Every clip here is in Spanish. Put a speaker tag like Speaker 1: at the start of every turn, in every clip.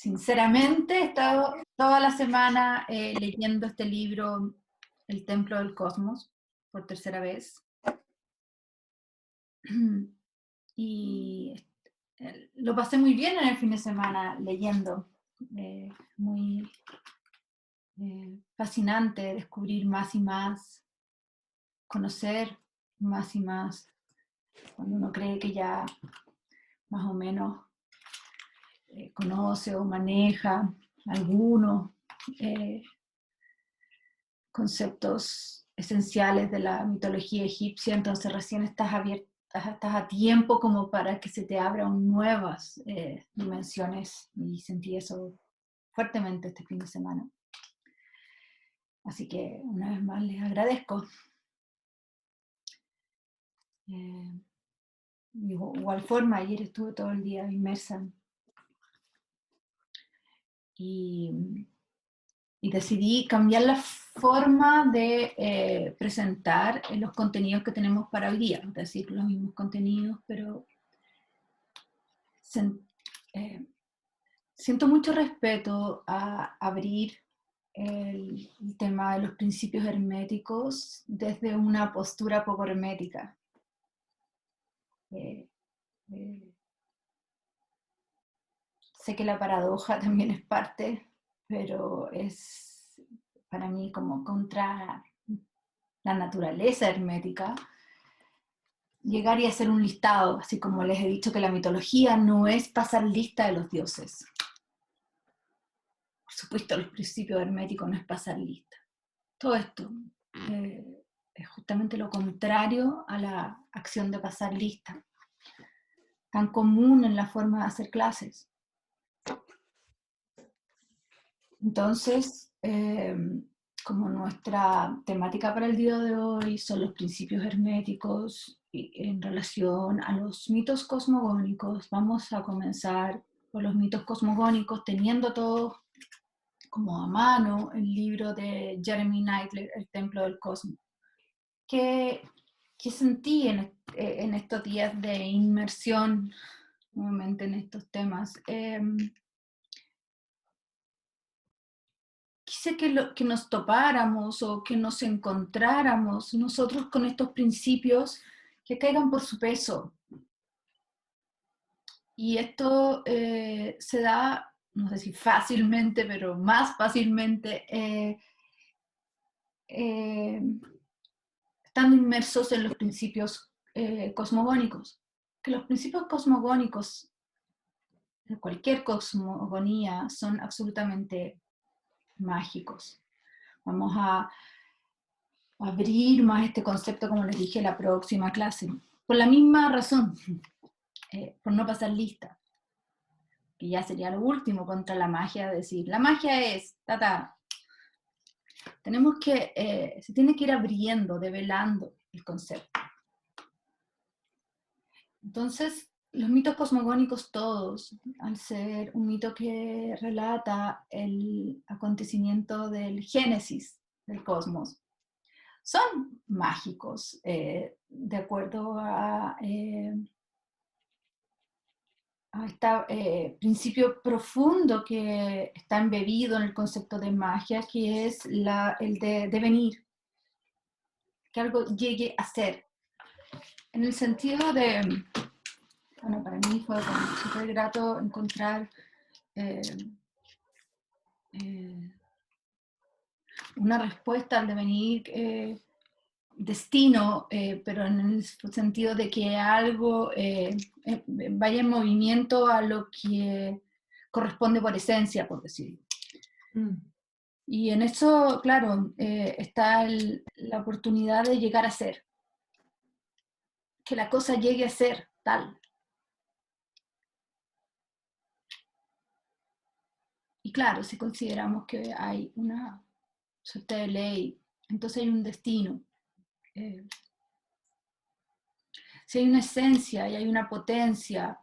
Speaker 1: Sinceramente, he estado toda la semana leyendo este libro, El Templo del Cosmos, por tercera vez. Y lo pasé muy bien en el fin de semana leyendo. Muy fascinante descubrir más y más, conocer más y más, cuando uno cree que ya más o menos conoce o maneja algunos conceptos esenciales de la mitología egipcia, entonces recién estás a tiempo como para que se te abran nuevas dimensiones, y sentí eso fuertemente este fin de semana. Así que una vez más les agradezco. De igual forma, ayer estuve todo el día inmersa y decidí cambiar la forma de presentar los contenidos que tenemos para hoy día, es decir, los mismos contenidos, pero siento mucho respeto a abrir el tema de los principios herméticos desde una postura poco hermética. Sé que la paradoja también es parte, pero es para mí como contra la naturaleza hermética llegar y hacer un listado, así como les he dicho que la mitología no es pasar lista de los dioses. Por supuesto, los principios herméticos no es pasar lista. Todo esto es justamente lo contrario a la acción de pasar lista, tan común en la forma de hacer clases. Entonces, como nuestra temática para el día de hoy son los principios herméticos en relación a los mitos cosmogónicos, vamos a comenzar por los mitos cosmogónicos, teniendo todos como a mano el libro de Jeremy Knightley, El Templo del Cosmos. ¿Qué sentí en estos días de inmersión nuevamente en estos temas? Quise que nos topáramos o que nos encontráramos nosotros con estos principios que caigan por su peso. Y esto se da, no sé si fácilmente, pero más fácilmente, estando inmersos en los principios cosmogónicos. Que los principios cosmogónicos de cualquier cosmogonía son absolutamente mágicos. Vamos a abrir más este concepto, como les dije, la próxima clase. Por la misma razón, por no pasar lista, que ya sería lo último contra la magia, decir, la magia es, tenemos que, se tiene que ir abriendo, develando el concepto. Entonces, los mitos cosmogónicos todos, al ser un mito que relata el acontecimiento del génesis del cosmos, son mágicos, de acuerdo a este principio profundo que está embebido en el concepto de magia, que es el de devenir, que algo llegue a ser. En el sentido de, bueno, para mí fue súper grato encontrar una respuesta al devenir destino, pero en el sentido de que algo vaya en movimiento a lo que corresponde por esencia, por decirlo. Y en eso, claro, está la oportunidad de llegar a ser, que la cosa llegue a ser tal. Y claro, si consideramos que hay una suerte de ley, entonces hay un destino. Si hay una esencia y hay una potencia,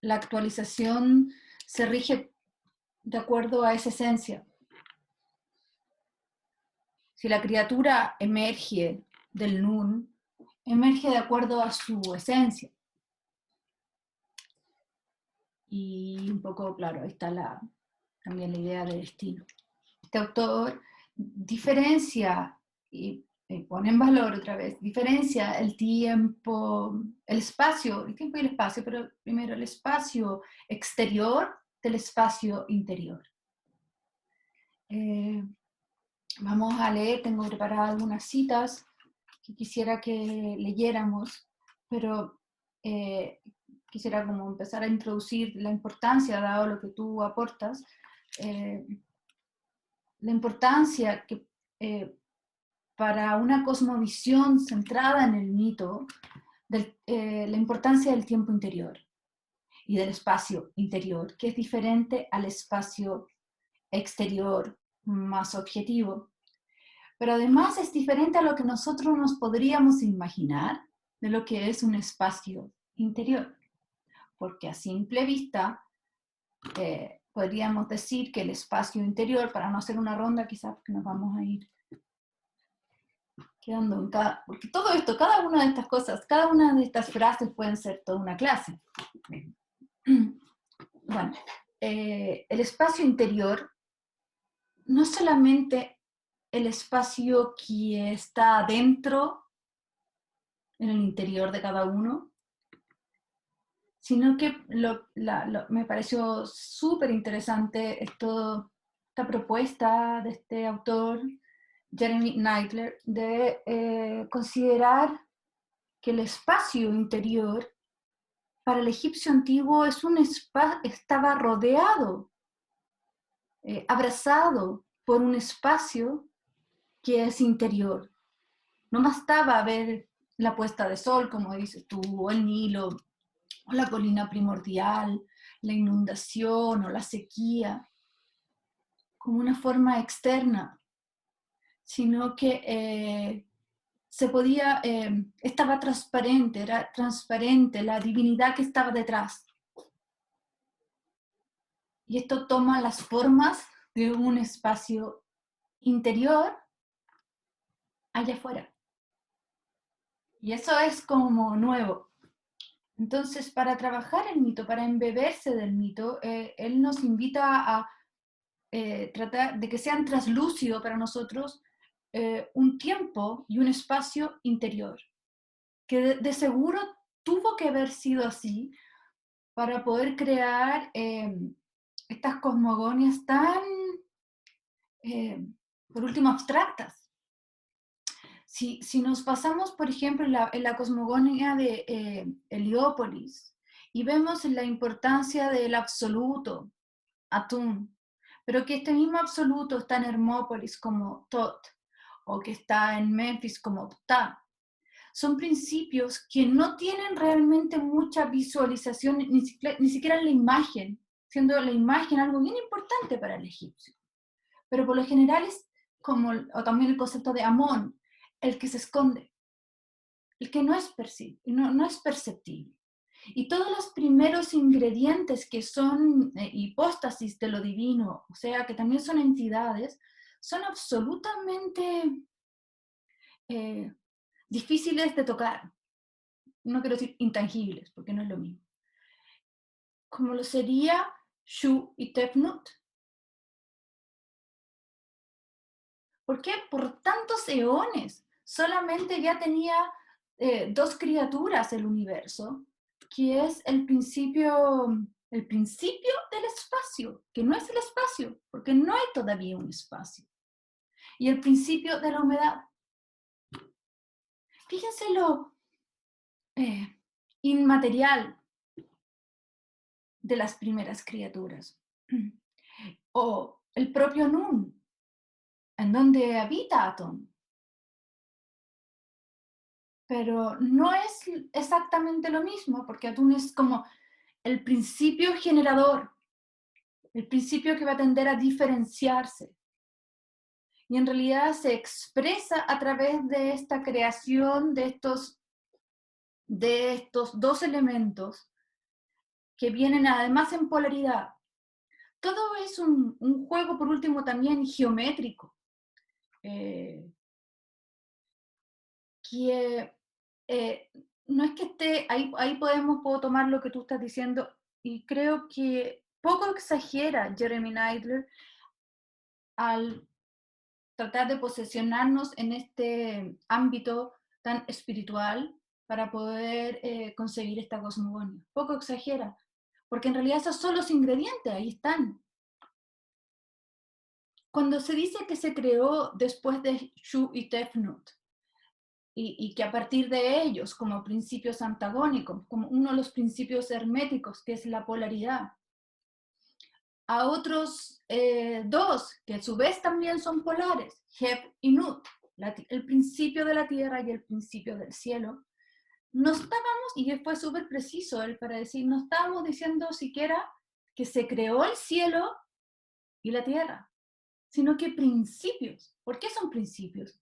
Speaker 1: la actualización se rige de acuerdo a esa esencia. Si la criatura emerge del Nun, emerge de acuerdo a su esencia. Y un poco, claro, ahí está también la idea de destino. Este autor diferencia y pone en valor otra vez, diferencia el tiempo, el tiempo y el espacio, pero primero el espacio exterior del espacio interior. Vamos a leer, tengo preparadas algunas citas que quisiera que leyéramos, pero quisiera como empezar a introducir la importancia, dado lo que tú aportas, la importancia que para una cosmovisión centrada en el mito, la importancia del tiempo interior y del espacio interior, que es diferente al espacio exterior más objetivo. Pero además es diferente a lo que nosotros nos podríamos imaginar de lo que es un espacio interior. Porque a simple vista podríamos decir que el espacio interior, para no hacer una ronda quizás, porque nos vamos a ir quedando en porque todo esto, cada una de estas cosas, cada una de estas frases pueden ser toda una clase. Bueno, el espacio interior no es solamente el espacio que está dentro, en el interior de cada uno, sino que me pareció súper interesante esta propuesta de este autor, Jeremy Neitler, de considerar que el espacio interior para el egipcio antiguo es estaba rodeado, abrazado por un espacio que es interior. No bastaba ver la puesta de sol, como dices tú, o el Nilo, o la colina primordial, la inundación o la sequía, como una forma externa, sino que estaba transparente, era transparente la divinidad que estaba detrás. Y esto toma las formas de un espacio interior allá afuera. Y eso es como nuevo. Entonces, para trabajar el mito, para embeberse del mito, él nos invita a tratar de que sean translúcido para nosotros un tiempo y un espacio interior, que de seguro tuvo que haber sido así para poder crear estas cosmogonias tan, por último, abstractas. Si nos pasamos, por ejemplo, en la cosmogonía de Heliópolis y vemos la importancia del absoluto, Atún, pero que este mismo absoluto está en Hermópolis como Tot, o que está en Memphis como Ptah, son principios que no tienen realmente mucha visualización, ni siquiera en la imagen, siendo la imagen algo bien importante para el egipcio. Pero por lo general es como, o también el concepto de Amón, el que se esconde, el que no es perceptible. Y todos los primeros ingredientes que son hipóstasis de lo divino, o sea, que también son entidades, son absolutamente difíciles de tocar. No quiero decir intangibles, porque no es lo mismo. Como lo sería Shu y Tefnut. ¿Por qué? Por tantos eones. Solamente ya tenía dos criaturas el universo, que es el principio del espacio, que no es el espacio, porque no hay todavía un espacio. Y el principio de la humedad. Fíjense lo inmaterial de las primeras criaturas. O el propio Nun, en donde habita Atón. Pero no es exactamente lo mismo, porque Atún es como el principio generador, el principio que va a tender a diferenciarse. Y en realidad se expresa a través de esta creación de estos dos elementos que vienen además en polaridad. Todo es un juego, por último, también geométrico, que no es que esté, puedo tomar lo que tú estás diciendo, y creo que poco exagera Jeremy Neidler al tratar de posesionarnos en este ámbito tan espiritual para poder conseguir esta cosmogonía. Poco exagera, porque en realidad esos son los ingredientes, ahí están. Cuando se dice que se creó después de Shu y Tefnut, y que a partir de ellos, como principios antagónicos, como uno de los principios herméticos, que es la polaridad, a otros dos, que a su vez también son polares, Heb y Nut, el principio de la tierra y el principio del cielo, no estábamos, y fue súper preciso él para decir, no estábamos diciendo siquiera que se creó el cielo y la tierra, sino que principios. ¿Por qué son principios?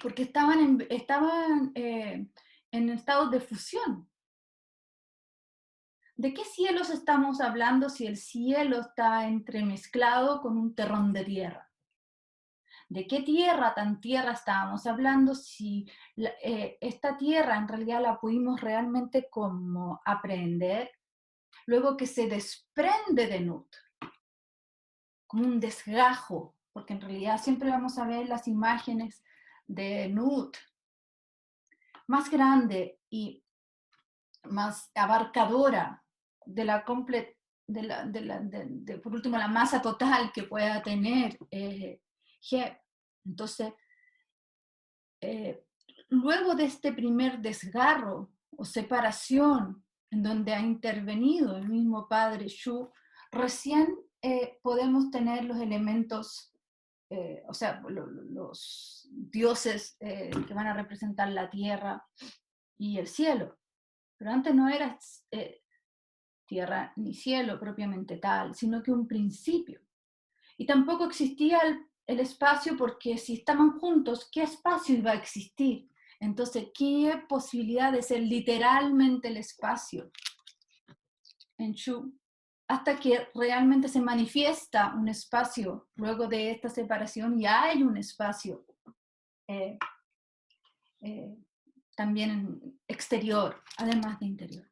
Speaker 1: Porque estaban en estados de fusión. ¿De qué cielos estamos hablando si el cielo está entremezclado con un terrón de tierra? ¿De qué tierra tan tierra estábamos hablando si esta tierra en realidad la pudimos realmente como aprender luego que se desprende de Nut, como un desgajo, porque en realidad siempre vamos a ver las imágenes de Nut más grande y más abarcadora de la por último, la masa total que pueda tener Heb. Entonces, luego de este primer desgarro o separación en donde ha intervenido el mismo padre Shu, recién podemos tener los elementos, o sea, los dioses que van a representar la tierra y el cielo. Pero antes no era tierra ni cielo propiamente tal, sino que un principio. Y tampoco existía el espacio porque si estaban juntos, ¿qué espacio iba a existir? Entonces, ¿qué posibilidad de ser literalmente el espacio en Shu? Hasta que realmente se manifiesta un espacio luego de esta separación y hay un espacio eh, eh, también exterior, además de interior.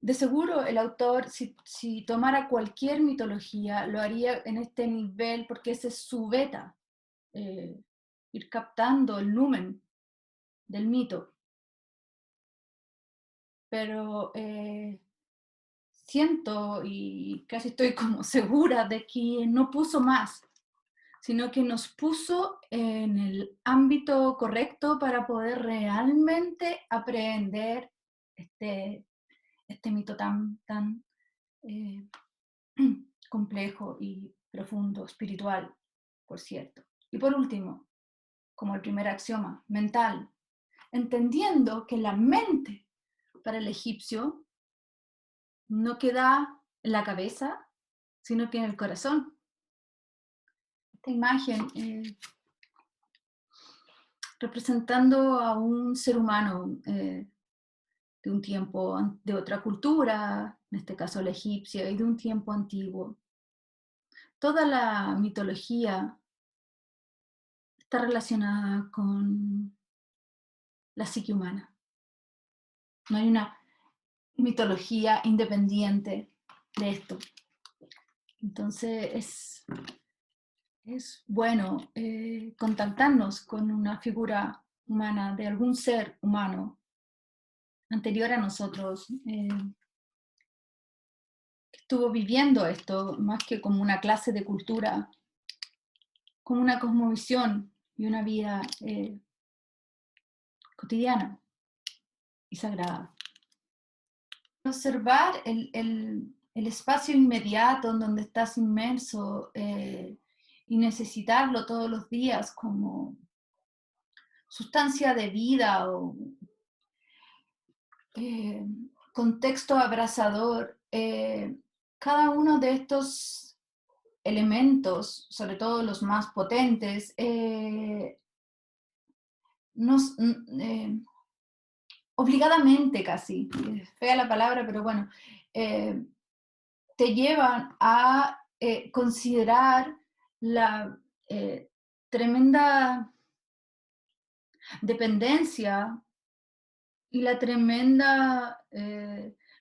Speaker 1: De seguro el autor, si tomara cualquier mitología, lo haría en este nivel porque ese es su beta, ir captando el lumen del mito. Pero siento y casi estoy como segura de que no puso más, sino que nos puso en el ámbito correcto para poder realmente aprender este mito tan complejo y profundo, espiritual, por cierto. Y por último, como el primer axioma, mental, entendiendo que la mente para el egipcio no queda en la cabeza, sino que en el corazón. Esta imagen representando a un ser humano de un tiempo, de otra cultura, en este caso la egipcia, y de un tiempo antiguo. Toda la mitología está relacionada con la psique humana. No hay una mitología independiente de esto. Entonces es bueno contactarnos con una figura humana, de algún ser humano anterior a nosotros, que estuvo viviendo esto más que como una clase de cultura, como una cosmovisión y una vida cotidiana y sagrada. Observar el espacio inmediato en donde estás inmerso y necesitarlo todos los días como sustancia de vida o contexto abrazador, cada uno de estos elementos, sobre todo los más potentes, nos, obligadamente casi, fea la palabra, pero bueno, te llevan a considerar la tremenda dependencia y la tremenda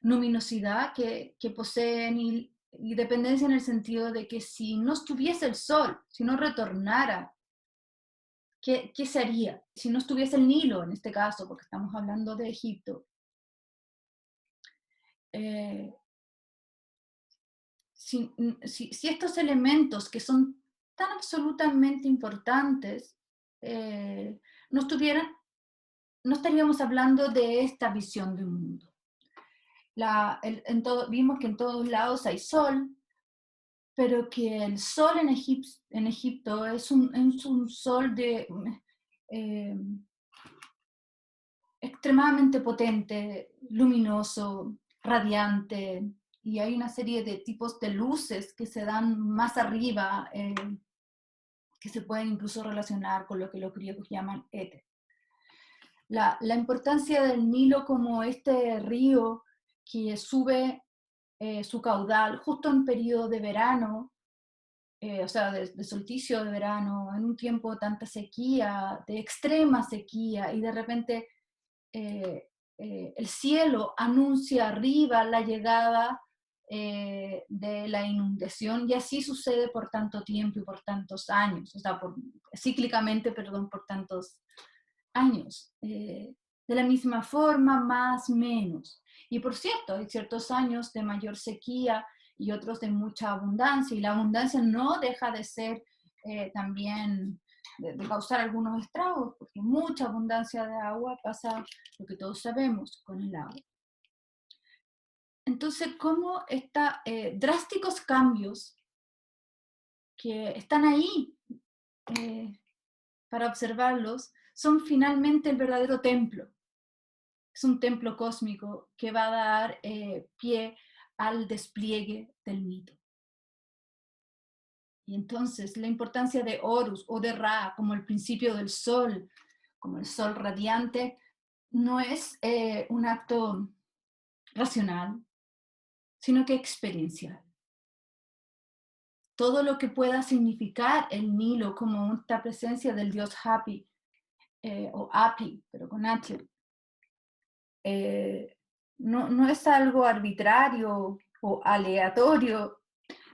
Speaker 1: luminosidad que poseen y dependencia en el sentido de que si no estuviese el sol, si no retornara, ¿qué se haría? Si no estuviese el Nilo, en este caso, porque estamos hablando de Egipto, eh, si estos elementos que son tan absolutamente importantes no estuvieran, no estaríamos hablando de esta visión de un mundo. Vimos que en todos lados hay sol, pero que el sol en Egipto es un sol eh, extremadamente potente, luminoso, radiante, y hay una serie de tipos de luces que se dan más arriba, que se pueden incluso relacionar con lo que los griegos llaman éter. La importancia del Nilo como este río que sube su caudal justo en periodo de verano, o sea, de solsticio de verano, en un tiempo de tanta sequía, de extrema sequía, y de repente el cielo anuncia arriba la llegada de la inundación, y así sucede por tanto tiempo y por tantos años, o sea, cíclicamente, perdón, por tantos años. De la misma forma, más o menos. Y por cierto, hay ciertos años de mayor sequía y otros de mucha abundancia, y la abundancia no deja de ser también, de causar algunos estragos, porque mucha abundancia de agua pasa lo que todos sabemos con el agua. Entonces, ¿cómo estos drásticos cambios que están ahí para observarlos son finalmente el verdadero templo? Es un templo cósmico que va a dar pie al despliegue del mito. Y entonces la importancia de Horus o de Ra como el principio del sol, como el sol radiante, no es un acto racional, sino que experiencial. Todo lo que pueda significar el Nilo como esta presencia del dios Hapi, o Api, pero con H, no es algo arbitrario o aleatorio,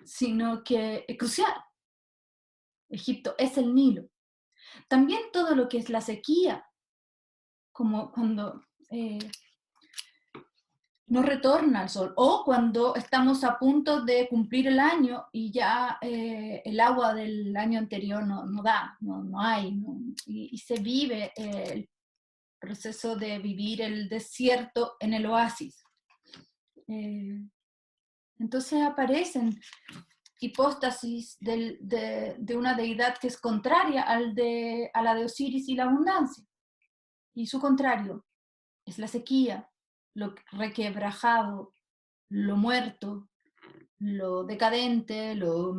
Speaker 1: sino que es crucial. Egipto es el Nilo. También todo lo que es la sequía, como cuando no retorna el sol, o cuando estamos a punto de cumplir el año y ya el agua del año anterior no da, no hay, y se vive el proceso de vivir el desierto en el oasis. Entonces aparecen hipóstasis de una deidad que es contraria a la de Osiris y la abundancia, y su contrario es la sequía, lo requebrajado, lo muerto, lo decadente, lo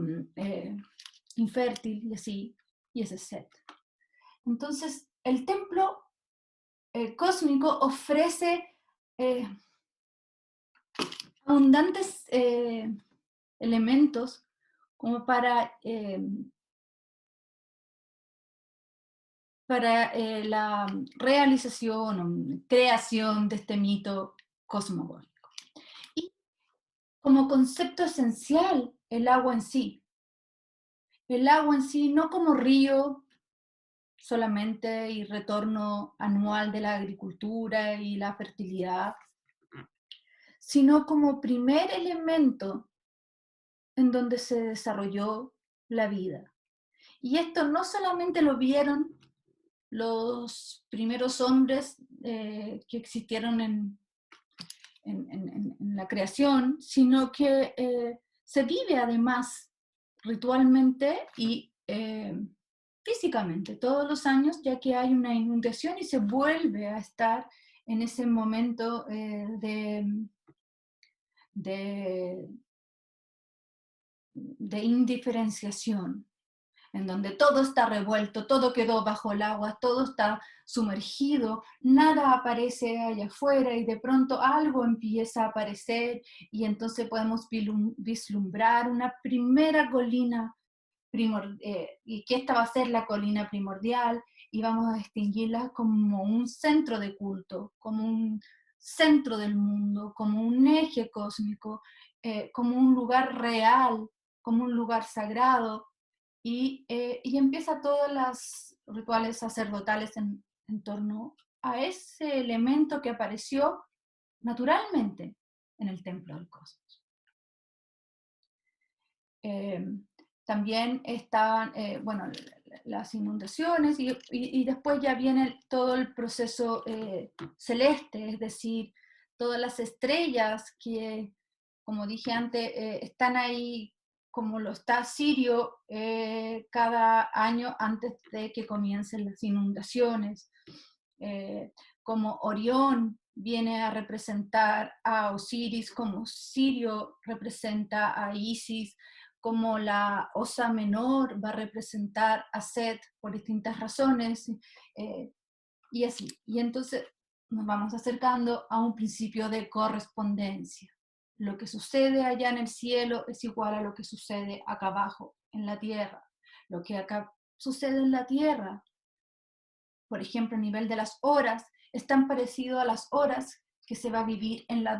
Speaker 1: infértil, y así, y ese Set. Entonces, el templo cósmico ofrece abundantes elementos como para la realización o creación de este mito cosmogónico. Y como concepto esencial, el agua en sí. El agua en sí, no como río solamente y retorno anual de la agricultura y la fertilidad, sino como primer elemento en donde se desarrolló la vida. Y esto no solamente lo vieron los primeros hombres que existieron en la creación, sino que se vive además ritualmente y físicamente todos los años, ya que hay una inundación y se vuelve a estar en ese momento de indiferenciación, en donde todo está revuelto, todo quedó bajo el agua, todo está sumergido, nada aparece allá afuera y de pronto algo empieza a aparecer y entonces podemos vislumbrar una primera colina y que esta va a ser la colina primordial y vamos a distinguirla como un centro de culto, como centro del mundo, como un eje cósmico, como un lugar real, como un lugar sagrado, y empieza todos los rituales sacerdotales en torno a ese elemento que apareció naturalmente en el templo del cosmos. También estaban, bueno, las inundaciones y después ya viene todo el proceso celeste, es decir, todas las estrellas que, como dije antes, están ahí como lo está Sirio cada año antes de que comiencen las inundaciones. Como Orión viene a representar a Osiris, como Sirio representa a Isis, como la Osa Menor va a representar a Set por distintas razones, y así. Y entonces nos vamos acercando a un principio de correspondencia. Lo que sucede allá en el cielo es igual a lo que sucede acá abajo, en la tierra. Lo que acá sucede en la tierra, por ejemplo, a nivel de las horas, es tan parecido a las horas que se va a vivir en la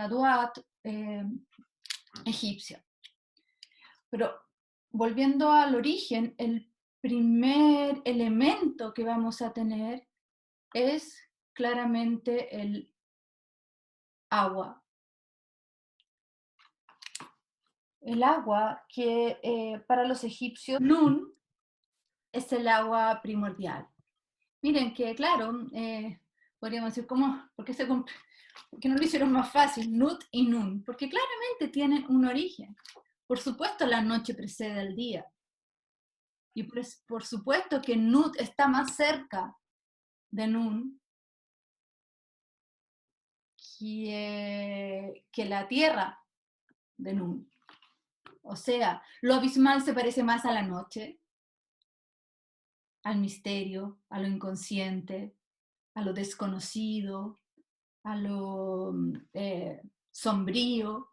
Speaker 1: Duat egipcia. Pero volviendo al origen, el primer elemento que vamos a tener es claramente el agua. El agua que para los egipcios, Nun, es el agua primordial. Miren que, claro, podríamos decir, ¿cómo? ¿Por qué no lo hicieron más fácil? Nut y Nun. Porque claramente tienen un origen. Por supuesto, la noche precede al día. Y por supuesto que Nut está más cerca de Nun que la tierra de Nun. O sea, lo abismal se parece más a la noche, al misterio, a lo inconsciente, a lo desconocido, a lo sombrío.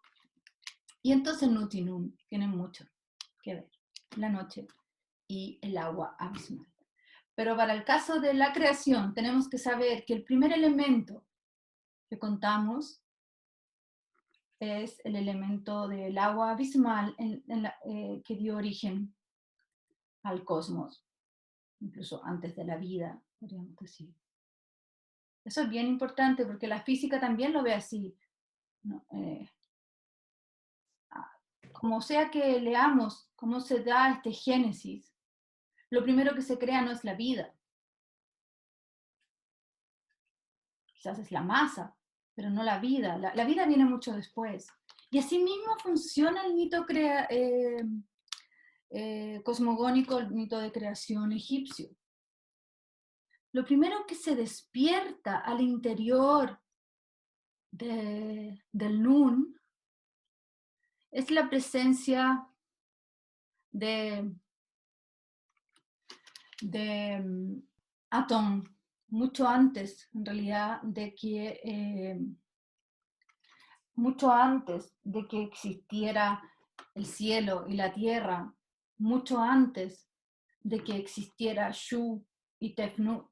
Speaker 1: Y entonces Nut y Nun tienen mucho que ver, la noche y el agua abismal. Pero para el caso de la creación tenemos que saber que el primer elemento que contamos es el elemento del agua abismal que dio origen al cosmos, incluso antes de la vida, podríamos decir. Eso es bien importante porque la física también lo ve así, ¿no? Como sea que leamos cómo se da este génesis, lo primero que se crea no es la vida, quizás es la masa, pero no la vida. La vida viene mucho después. Y así mismo funciona el mito cosmogónico, el mito de creación egipcio. Lo primero que se despierta al interior del Nun es la presencia de Atón, mucho antes, en realidad, mucho antes de que existiera el cielo y la tierra, mucho antes de que existiera Shu y Tefnut,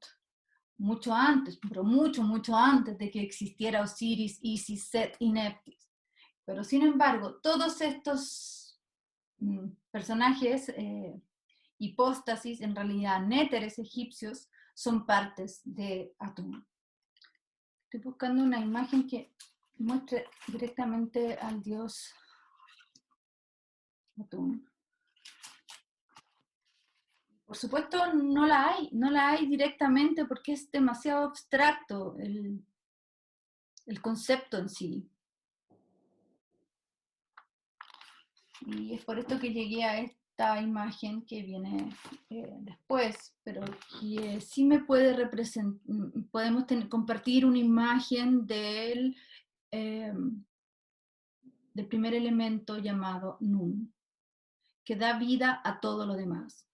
Speaker 1: mucho antes, pero mucho, mucho antes de que existiera Osiris, Isis, Set y Neptis. Pero sin embargo, todos estos personajes, hipóstasis, en realidad néteres egipcios, son partes de Atum. Estoy buscando una imagen que muestre directamente al dios Atum. Por supuesto no la hay directamente porque es demasiado abstracto el concepto en sí. Y es por esto que llegué a esta imagen que viene después, pero que sí me puede representar, podemos compartir una imagen del primer elemento llamado Nun, que da vida a todo lo demás.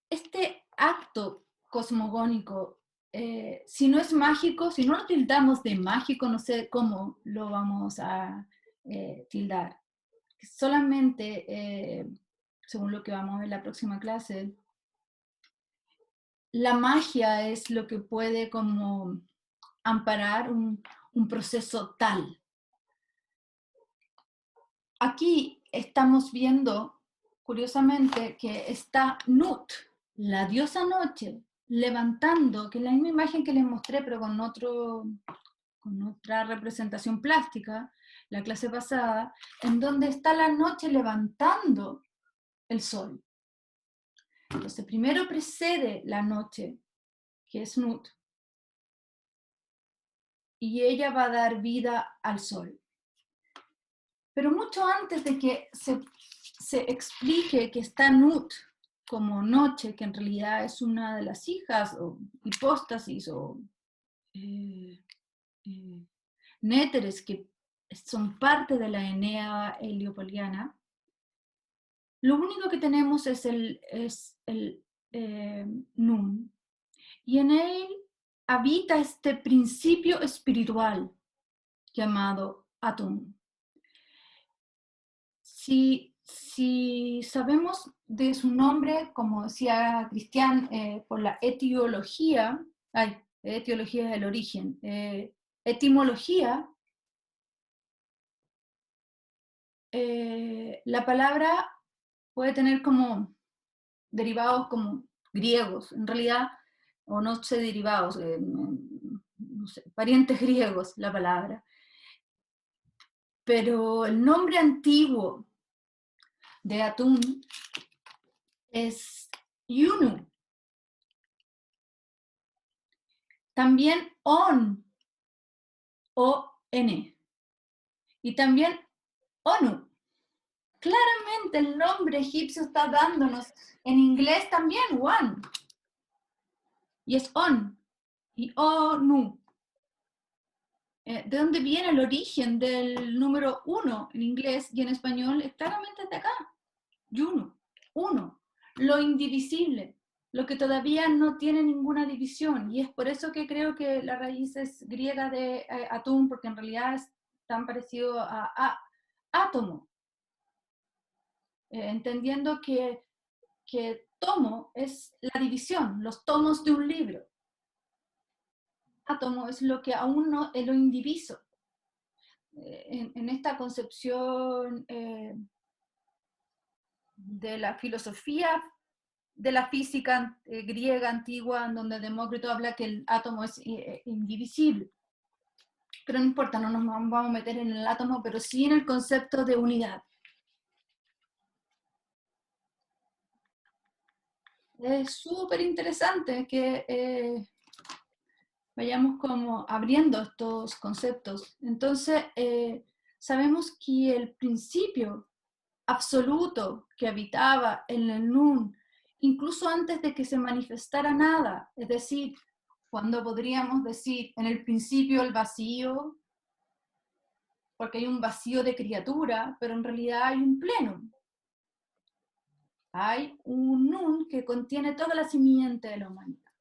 Speaker 1: Este acto cosmogónico, si no es mágico, si no lo tildamos de mágico, no sé cómo lo vamos a tildar. Solamente, según lo que vamos a ver en la próxima clase, la magia es lo que puede como amparar un proceso tal. Aquí estamos viendo, curiosamente, que está Nut, la diosa noche, levantando, que es la misma imagen que les mostré, pero con otra representación plástica, la clase pasada, en donde está la noche levantando el sol. Entonces, primero precede la noche, que es Nut, y ella va a dar vida al sol. Pero mucho antes de que se explique que está Nut como noche, que en realidad es una de las hijas o hipóstasis o néteres que son parte de la Enea heliopoliana, lo único que tenemos es el Nun. Y en él habita este principio espiritual llamado Atum. Si sabemos de su nombre, como decía Cristian, por la etiología, etiología es el origen, etimología, la palabra puede tener como derivados como griegos, en realidad, o no sé derivados, no sé, parientes griegos la palabra, pero el nombre antiguo de Atum es Yunu. También On, O-N. Y también ONU. Claramente el nombre egipcio está dándonos, en inglés también, One. Y es On. Y ONU. ¿De dónde viene el origen del número 1 en inglés y en español? Claramente es de acá. Yunu. Uno. Lo indivisible. Lo que todavía no tiene ninguna división. Y es por eso que creo que la raíz es griega de atum, porque en realidad es tan parecido a átomo. Entendiendo que tomo es la división, los tomos de un libro. Átomo es lo que aún no es lo indiviso. En esta concepción de la filosofía de la física griega antigua, en donde Demócrito habla que el átomo es indivisible. Pero no importa, no nos vamos a meter en el átomo, pero sí en el concepto de unidad. Es súper interesante que vayamos como abriendo estos conceptos. Entonces, sabemos que el principio absoluto que habitaba en el Nun, incluso antes de que se manifestara nada, es decir, cuando podríamos decir en el principio el vacío, porque hay un vacío de criatura, pero en realidad hay un plenum. Hay un Nun que contiene toda la simiente de la humanidad.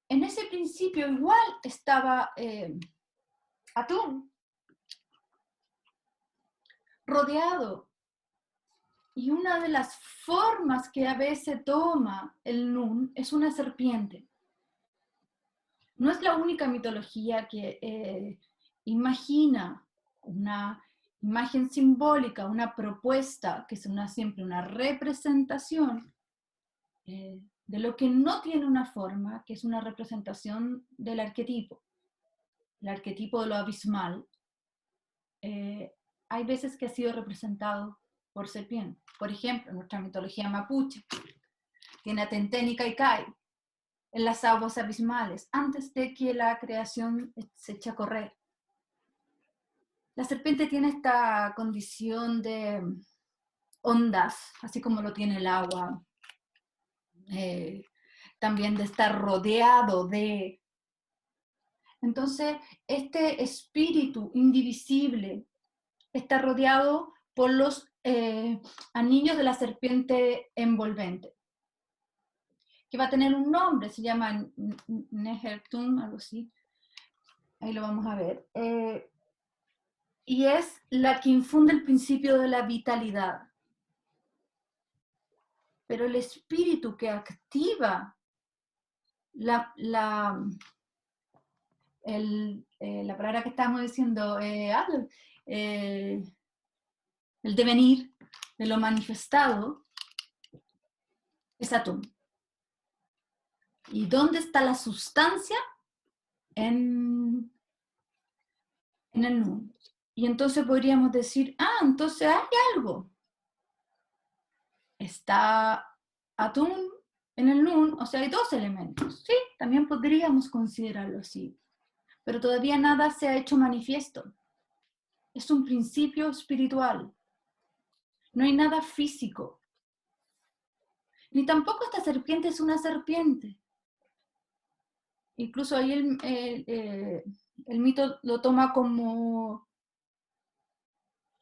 Speaker 1: En ese principio igual estaba Atum, rodeado. Y una de las formas que a veces toma el Nun es una serpiente. No es la única mitología que imagina una imagen simbólica, una propuesta, que es siempre una representación de lo que no tiene una forma, que es una representación del arquetipo. El arquetipo de lo abismal. Hay veces que ha sido representado por serpiente. Por ejemplo, en nuestra mitología mapuche, tiene a Tenténica y Kai en las aguas abismales, antes de que la creación se eche a correr. La serpiente tiene esta condición de ondas, así como lo tiene el agua, también de estar rodeado de. Entonces, este espíritu indivisible está rodeado por los anillos de la serpiente envolvente, que va a tener un nombre, se llama Nehertum, algo así, ahí lo vamos a ver, y es la que infunde el principio de la vitalidad. pero el espíritu que activa la palabra que estamos diciendo, el devenir de lo manifestado, es Atún. ¿Y dónde está la sustancia? En el Nun. Y entonces podríamos decir, entonces hay algo. Está Atún en el Nun, o sea, hay dos elementos. Sí, también podríamos considerarlo así. Pero todavía nada se ha hecho manifiesto. Es un principio espiritual. No hay nada físico. Ni tampoco esta serpiente es una serpiente. Incluso ahí el mito lo toma como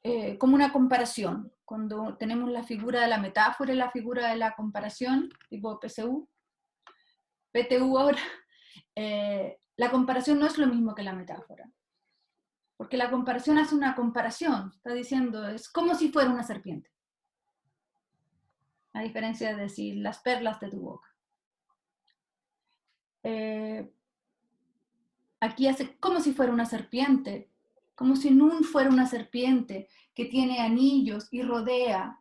Speaker 1: una comparación. Cuando tenemos la figura de la metáfora y la figura de la comparación, tipo PTU ahora, la comparación no es lo mismo que la metáfora. Porque la comparación hace una comparación. Está diciendo, es como si fuera una serpiente. A diferencia de decir las perlas de tu boca. Aquí hace como si fuera una serpiente, como si Nun fuera una serpiente que tiene anillos y rodea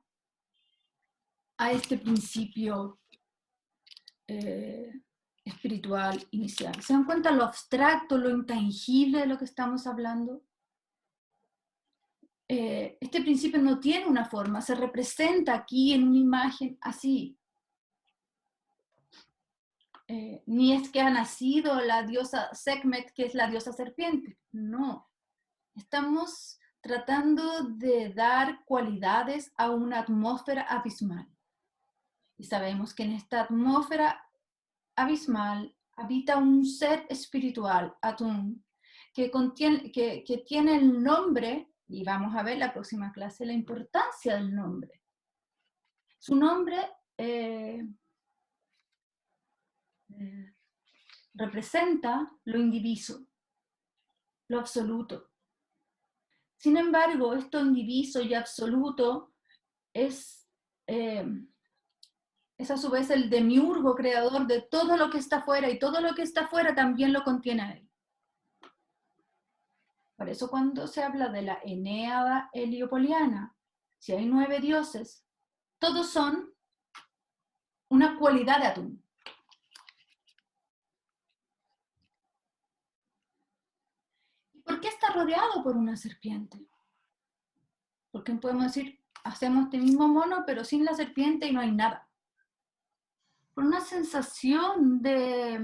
Speaker 1: a este principio espiritual inicial. ¿Se dan cuenta lo abstracto, lo intangible de lo que estamos hablando? Este principio no tiene una forma, se representa aquí en una imagen así. Ni es que ha nacido la diosa Sekhmet, que es la diosa serpiente. No. Estamos tratando de dar cualidades a una atmósfera abismal. Y sabemos que en esta atmósfera abismal habita un ser espiritual, Atún, que tiene el nombre, y vamos a ver en la próxima clase la importancia del nombre. Su nombre representa lo indiviso, lo absoluto. Sin embargo, esto indiviso y absoluto es a su vez el demiurgo creador de todo lo que está afuera, y todo lo que está afuera también lo contiene a él. Por eso cuando se habla de la Eneada heliopoliana, si hay 9 dioses, todos son una cualidad de Atún. ¿Por qué está rodeado por una serpiente? Porque podemos decir, hacemos este mismo mono, pero sin la serpiente y no hay nada. Por una sensación de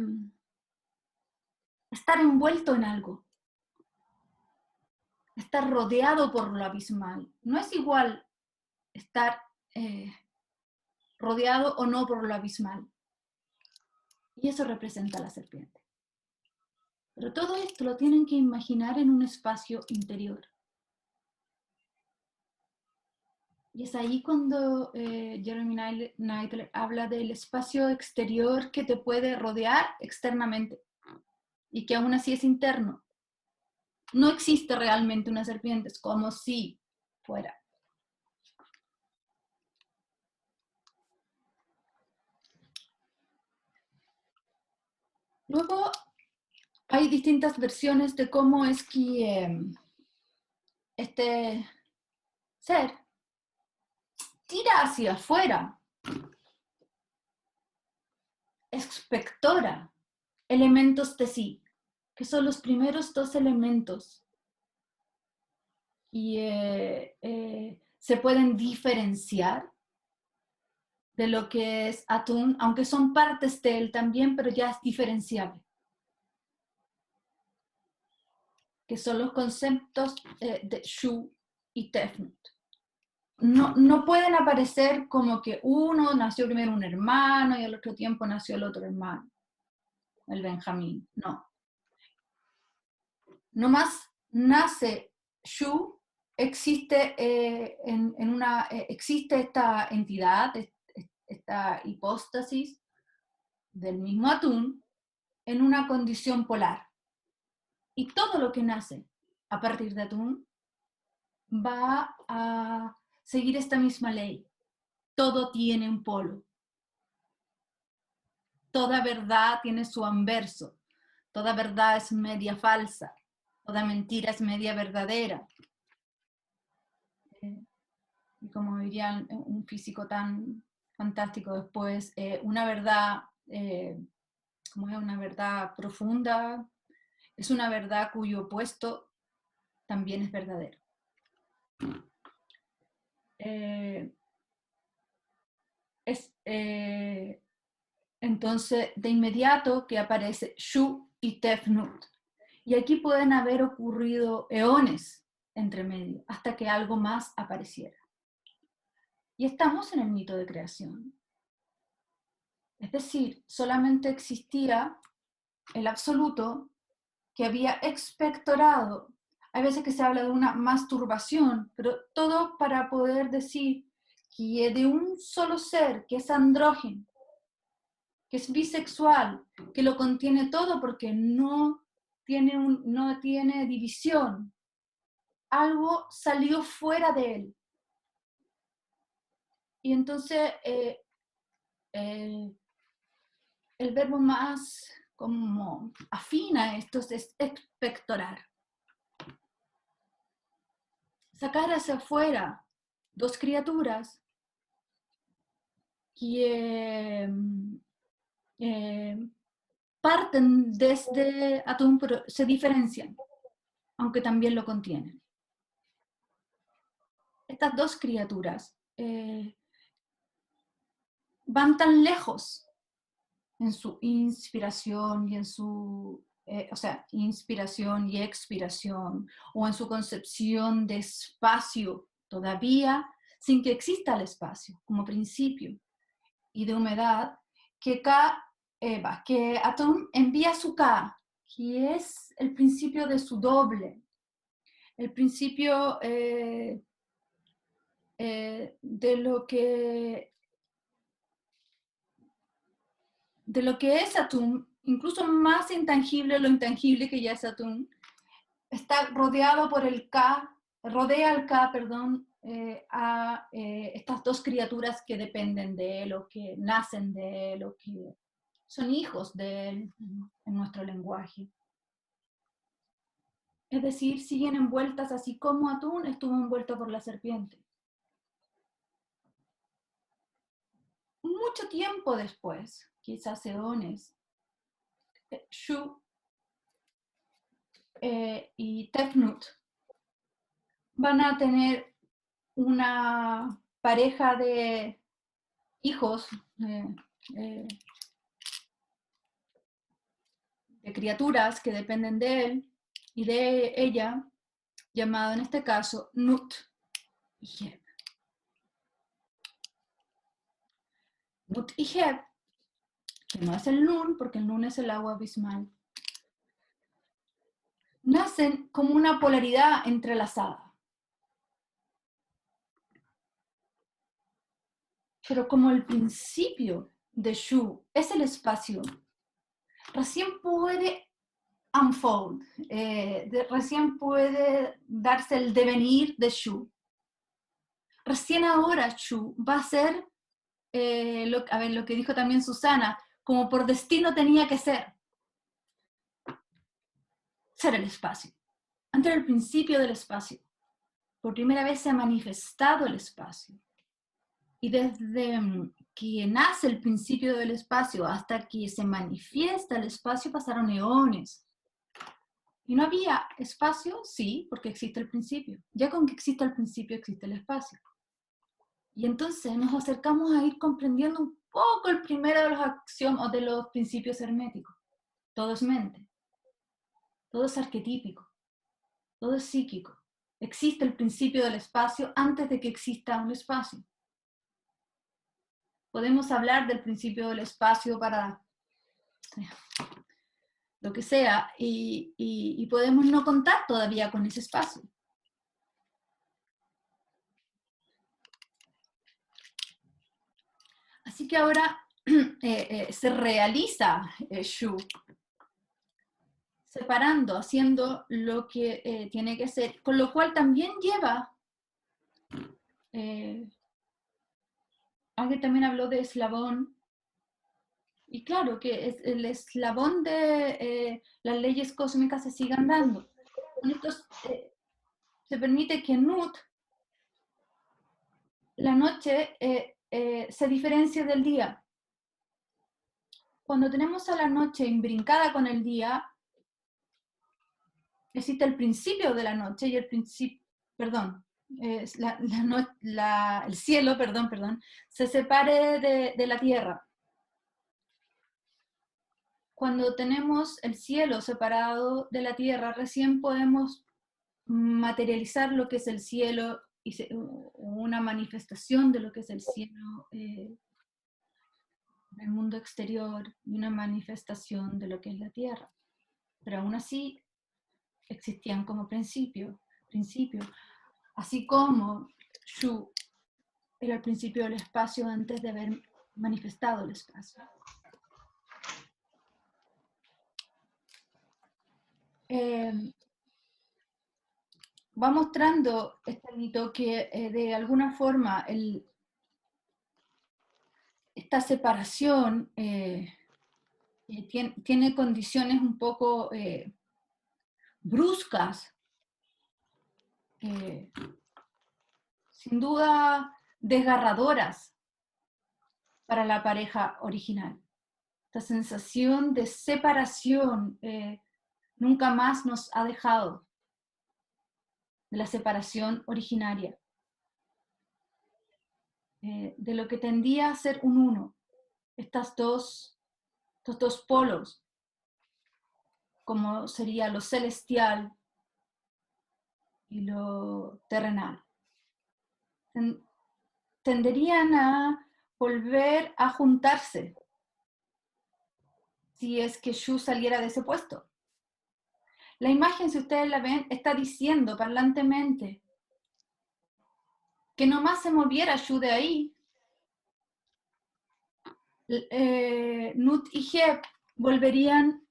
Speaker 1: estar envuelto en algo. Estar rodeado por lo abismal. No es igual estar rodeado o no por lo abismal. Y eso representa a la serpiente. Pero todo esto lo tienen que imaginar en un espacio interior. Y es ahí cuando Jeremy Neitler habla del espacio exterior que te puede rodear externamente y que aún así es interno. No existe realmente una serpiente, es como si fuera. Luego hay distintas versiones de cómo es que este ser tira hacia afuera, expectora elementos de sí, que son los primeros 2 elementos y se pueden diferenciar de lo que es Atún, aunque son partes de él también, pero ya es diferenciable. Que son los conceptos de Shu y Tefnut. No pueden aparecer como que uno nació primero un hermano y al otro tiempo nació el otro hermano, el Benjamín. No. Nomás nace Shu, existe, existe esta entidad, esta hipóstasis del mismo Atún en una condición polar. Y todo lo que nace a partir de Atún va a seguir esta misma ley. Todo tiene un polo. toda verdad tiene su anverso, toda verdad es media falsa, toda mentira es media verdadera. Y como diría un físico tan fantástico después, una verdad, como es una verdad profunda, es una verdad cuyo opuesto también es verdadero. Entonces, de inmediato que aparece Shu y Tefnut. Y aquí pueden haber ocurrido eones entre medio, hasta que algo más apareciera. Y estamos en el mito de creación. Es decir, solamente existía el absoluto que había expectorado. Hay veces que se habla de una masturbación, pero todo para poder decir que de un solo ser, que es andrógeno, que es bisexual, que lo contiene todo porque no tiene división, algo salió fuera de él. Y entonces el verbo más como afina esto es expectorar. Sacar hacia afuera dos criaturas que parten desde Atum, pero se diferencian, aunque también lo contienen. Estas dos criaturas van tan lejos en su inspiración y en su, inspiración y expiración, o en su concepción de espacio todavía, sin que exista el espacio como principio, y de humedad, que que Atum envía su Ka, que es el principio de su doble, el principio de lo que es Atum, incluso más intangible lo intangible que ya es Atum, está rodeado por el Ka, rodea al Ka, perdón, a estas dos criaturas que dependen de él, o que nacen de él, o que son hijos de él en nuestro lenguaje. Es decir, siguen envueltas así como Atún estuvo envuelto por la serpiente. Mucho tiempo después, quizás eones, Shu y Tefnut van a tener una pareja de hijos, de criaturas que dependen de él y de ella, llamado en este caso Nut y Heb. Nut y Heb, que no es el Nun, porque el Nun es el agua abismal, nacen como una polaridad entrelazada. Pero como el principio de Shu es el espacio, recién puede unfold, recién puede darse el devenir de Shu. Recién ahora Shu va a ser, lo que dijo también Susana, como por destino tenía que ser el espacio. Antes era el principio del espacio. Por primera vez se ha manifestado el espacio. Y desde que nace el principio del espacio hasta que se manifiesta el espacio pasaron eones. ¿Y no había espacio? Sí, porque existe el principio. Ya con que exista el principio existe el espacio. Y entonces nos acercamos a ir comprendiendo un poco el primero de los axiomas o de los principios herméticos. Todo es mente. Todo es arquetípico. Todo es psíquico. Existe el principio del espacio antes de que exista un espacio. Podemos hablar del principio del espacio para lo que sea, y podemos no contar todavía con ese espacio. Así que ahora se realiza Shu, separando, haciendo lo que tiene que hacer, con lo cual también lleva, alguien también habló de eslabón, Y claro, que el eslabón de las leyes cósmicas se sigan dando. Con esto se permite que Nut, la noche, se diferencie del día. Cuando tenemos a la noche imbrincada con el día, existe el principio de la noche y el principio, perdón, el cielo, perdón, se separe de la tierra. Cuando tenemos el cielo separado de la tierra, recién podemos materializar lo que es el cielo y una manifestación de lo que es el cielo en el mundo exterior y una manifestación de lo que es la tierra. Pero aún así existían como principio, así como Shu era el principio del espacio antes de haber manifestado el espacio. Va mostrando este mito que de alguna forma esta separación tiene condiciones un poco bruscas, sin duda desgarradoras para la pareja original. Esta sensación de separación nunca más nos ha dejado de la separación originaria, de lo que tendía a ser un uno, estos dos polos, como sería lo celestial y lo terrenal. Tenderían a volver a juntarse si es que Shu saliera de ese puesto. La imagen, si ustedes la ven, está diciendo parlantemente que nomás se moviera Shu de ahí, Nut y Heb volverían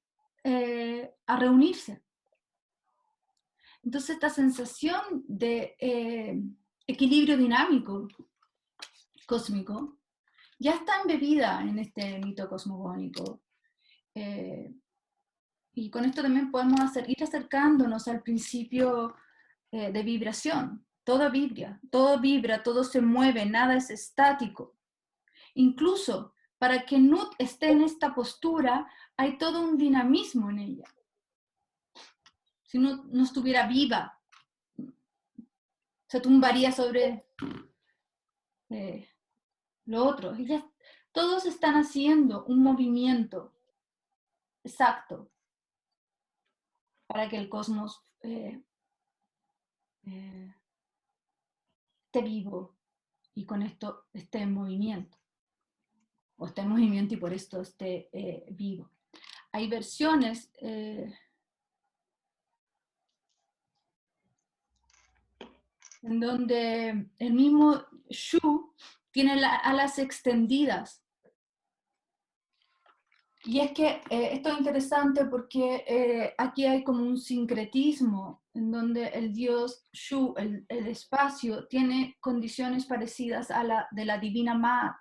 Speaker 1: a reunirse. Entonces esta sensación de equilibrio dinámico cósmico ya está embebida en este mito cosmogónico. Y con esto también podemos ir acercándonos al principio de vibración. Todo vibra, todo se mueve, nada es estático. Incluso para que Nut esté en esta postura, hay todo un dinamismo en ella. Si no estuviera viva, se tumbaría sobre lo otro. Todos están haciendo un movimiento exacto para que el cosmos esté vivo y con esto esté en movimiento. O esté en movimiento y por esto esté vivo. Hay versiones en donde el mismo Shu tiene las alas extendidas. Y es que esto es interesante porque aquí hay como un sincretismo en donde el dios Shu, el espacio, tiene condiciones parecidas a la de la divina Maat.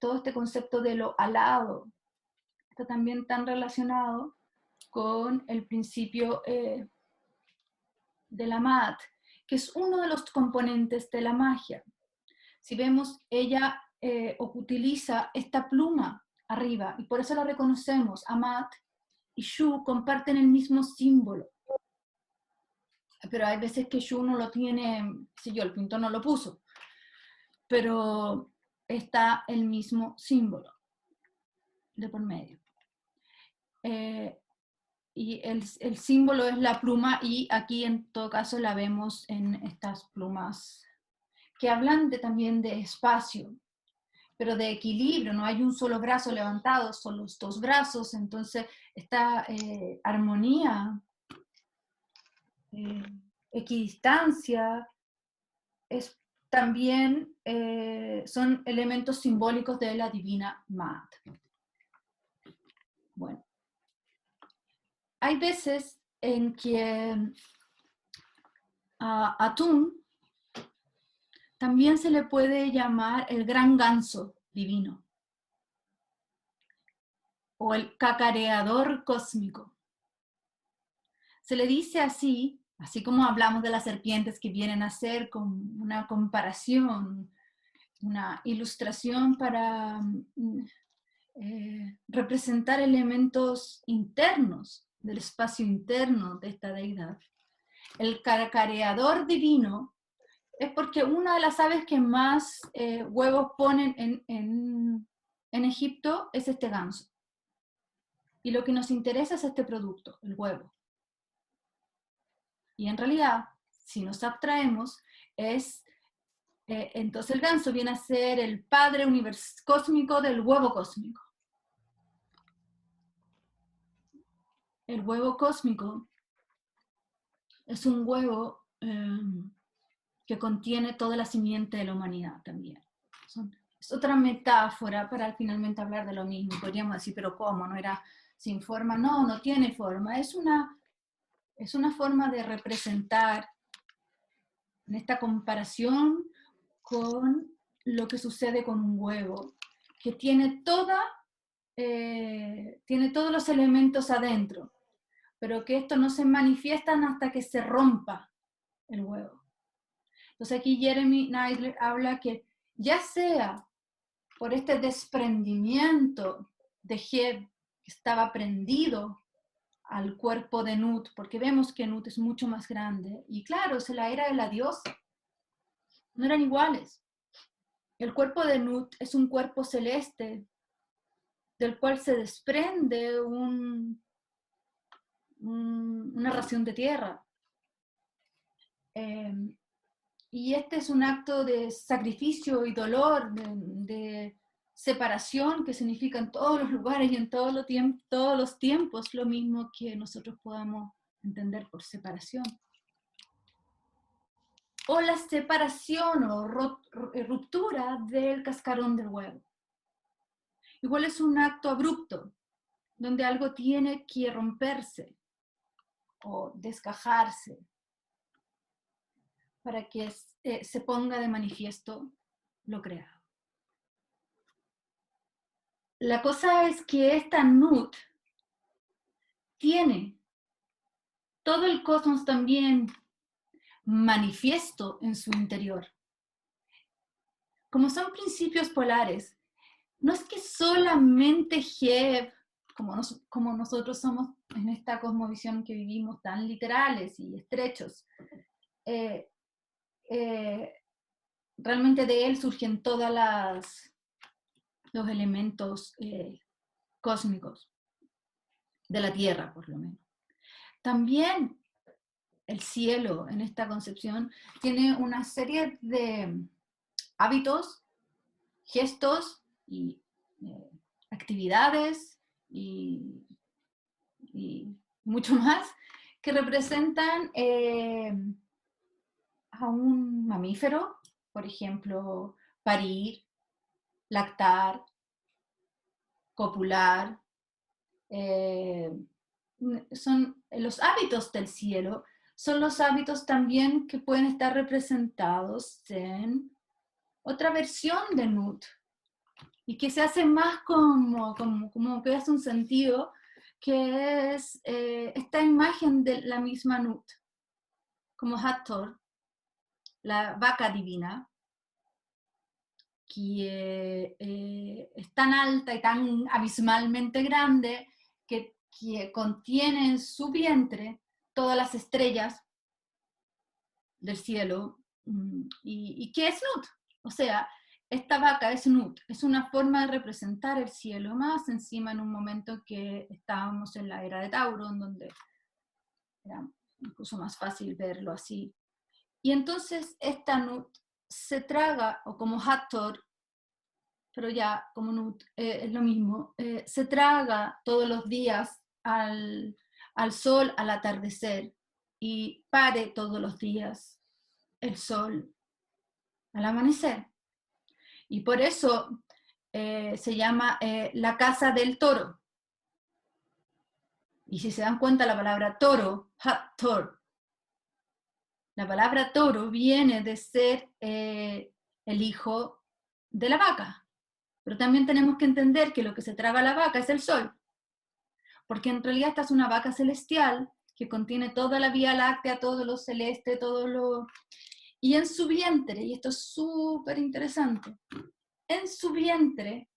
Speaker 1: Todo este concepto de lo alado está también tan relacionado con el principio de la Maat, que es uno de los componentes de la magia. Si vemos, ella utiliza esta pluma arriba y por eso la reconocemos. Amat y Shu comparten el mismo símbolo. Pero hay veces que Shu no lo tiene, si yo, el pintor no lo puso, pero está el mismo símbolo de por medio. Y el símbolo es la pluma y aquí en todo caso la vemos en estas plumas que hablan también de espacio, pero de equilibrio, no hay un solo brazo levantado, son los dos brazos, entonces esta armonía, equidistancia, es también son elementos simbólicos de la divina Maat. Bueno, hay veces en que Atum también se le puede llamar el gran ganso divino, o el cacareador cósmico. Se le dice así como hablamos de las serpientes que vienen a ser con una comparación, una ilustración para representar elementos internos del espacio interno de esta deidad. El cacareador divino es porque una de las aves que más huevos ponen en Egipto es este ganso. Y lo que nos interesa es este producto, el huevo. Y en realidad, si nos abstraemos, entonces el ganso viene a ser el padre cósmico del huevo cósmico. El huevo cósmico es un huevo que contiene toda la simiente de la humanidad también. Es otra metáfora para finalmente hablar de lo mismo. Podríamos decir, pero ¿cómo? ¿No era sin forma? No, no tiene forma. Es una forma de representar en esta comparación con lo que sucede con un huevo, que tiene todos los elementos adentro, pero que estos no se manifiestan hasta que se rompa el huevo. Entonces aquí Jeremy Neidler habla que ya sea por este desprendimiento de Heb, que estaba prendido al cuerpo de Nut, porque vemos que Nut es mucho más grande, y claro, es la era de la diosa, no eran iguales. El cuerpo de Nut es un cuerpo celeste, del cual se desprende una ración de tierra. Y este es un acto de sacrificio y dolor, de separación, que significa en todos los lugares y en todos los tiempos lo mismo que nosotros podamos entender por separación. O la separación o ruptura del cascarón del huevo. Igual es un acto abrupto, donde algo tiene que romperse o descajarse para que se ponga de manifiesto lo creado. La cosa es que esta Nut tiene todo el cosmos también manifiesto en su interior. Como son principios polares, no es que solamente Heb, como nosotros somos en esta cosmovisión que vivimos tan literales y estrechos, realmente de él surgen todos los elementos cósmicos, de la Tierra por lo menos. También el cielo en esta concepción tiene una serie de hábitos, gestos y actividades y mucho más que representan a un mamífero, por ejemplo, parir, lactar, copular. Son los hábitos del cielo, son los hábitos también que pueden estar representados en otra versión de Nut, y que se hace más como que hace un sentido, que es esta imagen de la misma Nut, como Hathor, la vaca divina, que es tan alta y tan abismalmente grande que contiene en su vientre todas las estrellas del cielo. ¿Y qué es Nut? O sea, esta vaca es Nut, es una forma de representar el cielo, más encima en un momento que estábamos en la era de Tauro, en donde era incluso más fácil verlo así. Y entonces esta Nut se traga, o como Hathor, pero ya como Nut es lo mismo, se traga todos los días al sol al atardecer y pare todos los días el sol al amanecer. Y por eso se llama la casa del toro. Y si se dan cuenta, la palabra toro, Hathor, La palabra toro viene de ser el hijo de la vaca, pero también tenemos que entender que lo que se traga la vaca es el sol, porque en realidad esta es una vaca celestial que contiene toda la Vía Láctea, todo lo celeste, todo lo... Y en su vientre, y esto es súper interesante, en su vientre,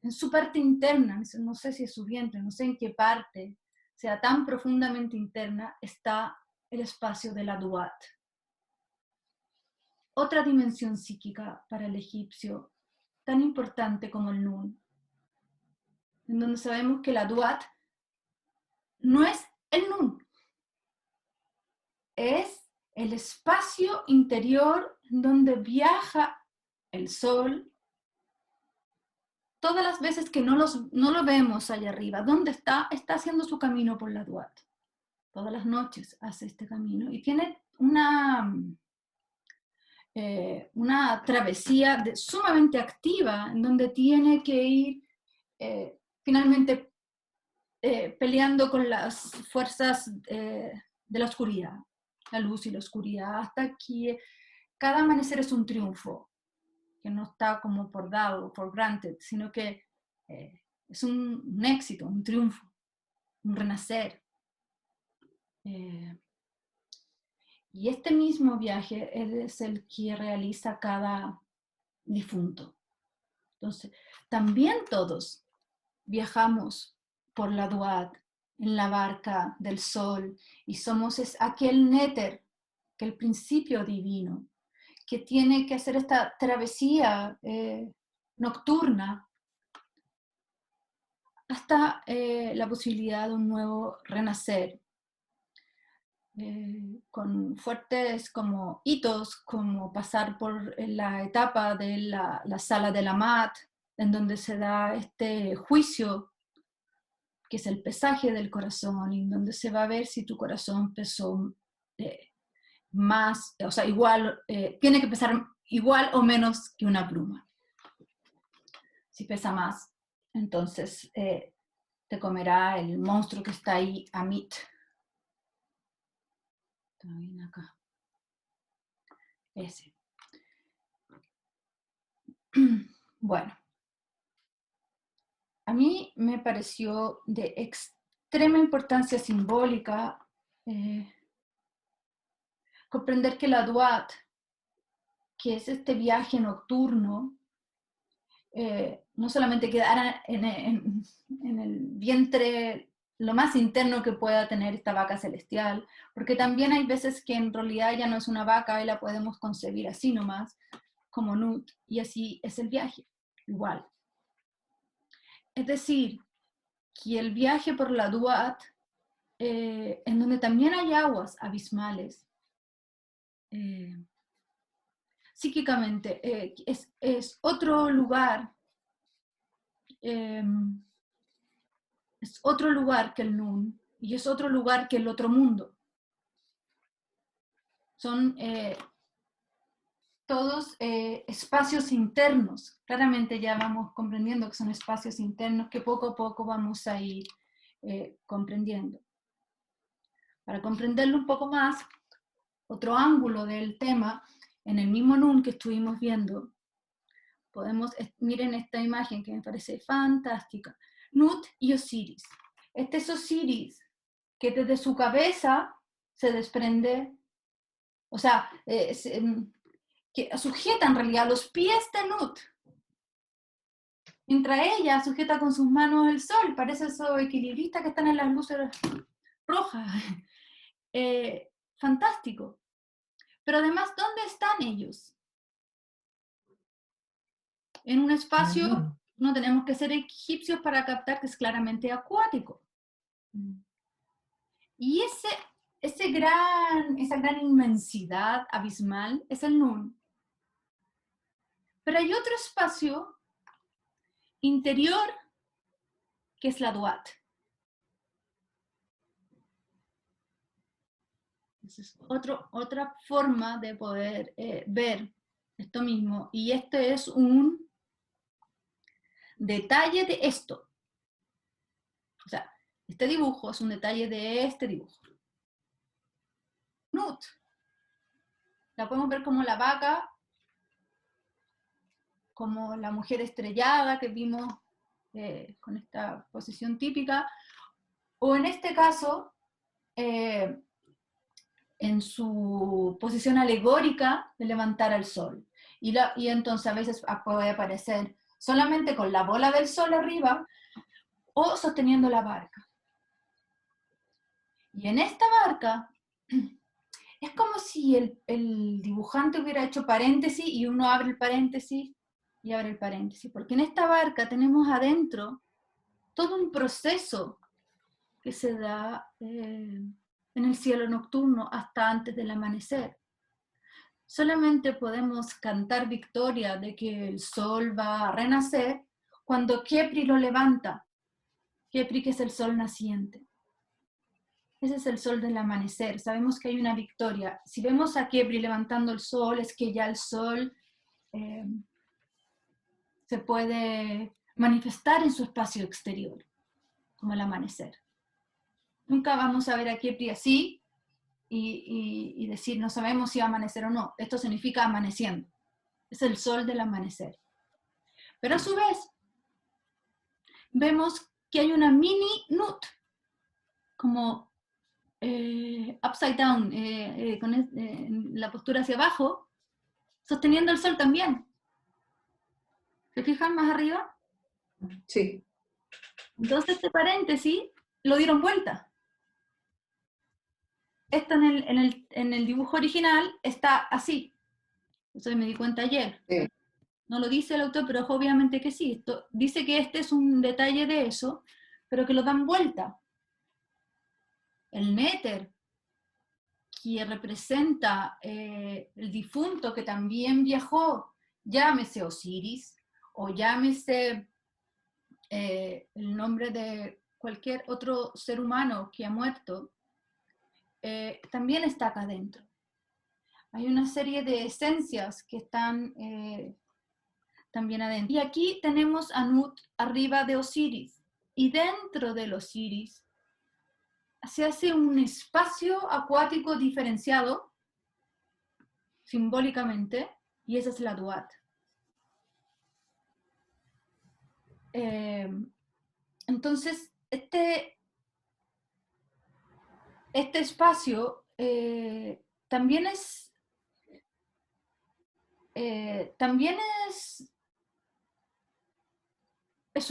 Speaker 1: en su parte interna, no sé si es su vientre, no sé en qué parte, sea tan profundamente interna, está el espacio de la Duat. Otra dimensión psíquica para el egipcio, tan importante como el Nun, en donde sabemos que la Duat no es el Nun, es el espacio interior donde viaja el sol. Todas las veces que no lo vemos allá arriba, ¿dónde está? Está haciendo su camino por la Duat. Todas las noches hace este camino y tiene una travesía sumamente activa en donde tiene que ir finalmente peleando con las fuerzas de la oscuridad, la luz y la oscuridad, hasta que cada amanecer es un triunfo, que no está como por dado, por granted, sino que es un éxito, un triunfo, un renacer. Y este mismo viaje es el que realiza cada difunto. Entonces, también todos viajamos por la Duat, en la barca del sol, y somos aquel néter, que el principio divino, que tiene que hacer esta travesía nocturna hasta la posibilidad de un nuevo renacer, con fuertes como hitos, como pasar por la etapa de la sala de la Mat, en donde se da este juicio, que es el pesaje del corazón, y en donde se va a ver si tu corazón pesó más, o sea, igual, tiene que pesar igual o menos que una pluma. Si pesa más, entonces te comerá el monstruo que está ahí, Amit. Está bien acá. Ese. Bueno, a mí me pareció de extrema importancia simbólica comprender que la Duat, que es este viaje nocturno, no solamente quedara en el vientre lo más interno que pueda tener esta vaca celestial, porque también hay veces que en realidad ella no es una vaca y la podemos concebir así nomás, como Nut, y así es el viaje, igual. Es decir, que el viaje por la Duat, en donde también hay aguas abismales, psíquicamente, es otro lugar, es otro lugar que el Nun, y es otro lugar que el otro mundo. Son todos espacios internos. Claramente ya vamos comprendiendo que son espacios internos que poco a poco vamos a ir comprendiendo. Para comprenderlo un poco más, otro ángulo del tema, en el mismo Nun que estuvimos viendo, miren esta imagen que me parece fantástica. Nut y Osiris. Este es Osiris, que desde su cabeza se desprende, o sea, que sujeta en realidad los pies de Nut, mientras ella sujeta con sus manos el sol. Parece esos equilibristas que están en las luces rojas. Fantástico. Pero además, ¿dónde están ellos? En un espacio, no tenemos que ser egipcios para captar que es claramente acuático. Y esa gran inmensidad abismal es el Nun. Pero hay otro espacio interior que es la Duat. Esa es otra forma de poder ver esto mismo. Y este es un detalle de esto. O sea, este dibujo es un detalle de este dibujo. Nut La podemos ver como la vaca, como la mujer estrellada que vimos con esta posición típica, o en este caso, en su posición alegórica de levantar al sol. Y entonces a veces puede aparecer solamente con la bola del sol arriba o sosteniendo la barca. Y en esta barca es como si el dibujante hubiera hecho paréntesis y uno abre el paréntesis y abre el paréntesis, porque en esta barca tenemos adentro todo un proceso que se da en el cielo nocturno hasta antes del amanecer. Solamente podemos cantar victoria de que el sol va a renacer cuando Kepri lo levanta. Kepri, que es el sol naciente. Ese es el sol del amanecer. Sabemos que hay una victoria. Si vemos a Kepri levantando el sol, es que ya el sol se puede manifestar en su espacio exterior, como el amanecer. Nunca vamos a ver a Kepri así y decir, no sabemos si va a amanecer o no. Esto significa amaneciendo. Es el sol del amanecer. Pero a su vez, vemos que hay una mini nut, como upside down, con la postura hacia abajo, sosteniendo el sol también. ¿Se fijan más arriba?
Speaker 2: Sí.
Speaker 1: Entonces este paréntesis lo dieron vuelta. Esto en el dibujo original está así. Eso me di cuenta ayer.
Speaker 2: Sí.
Speaker 1: No lo dice el autor, pero obviamente que sí. Esto, dice que este es un detalle de eso, pero que lo dan vuelta. El néter, que representa el difunto que también viajó, llámese Osiris, o llámese el nombre de cualquier otro ser humano que ha muerto, también está acá adentro. Hay una serie de esencias que están también adentro. Y aquí tenemos a Nut arriba de Osiris, y dentro del Osiris se hace un espacio acuático diferenciado, simbólicamente, y esa es la Duat. Entonces, este espacio también es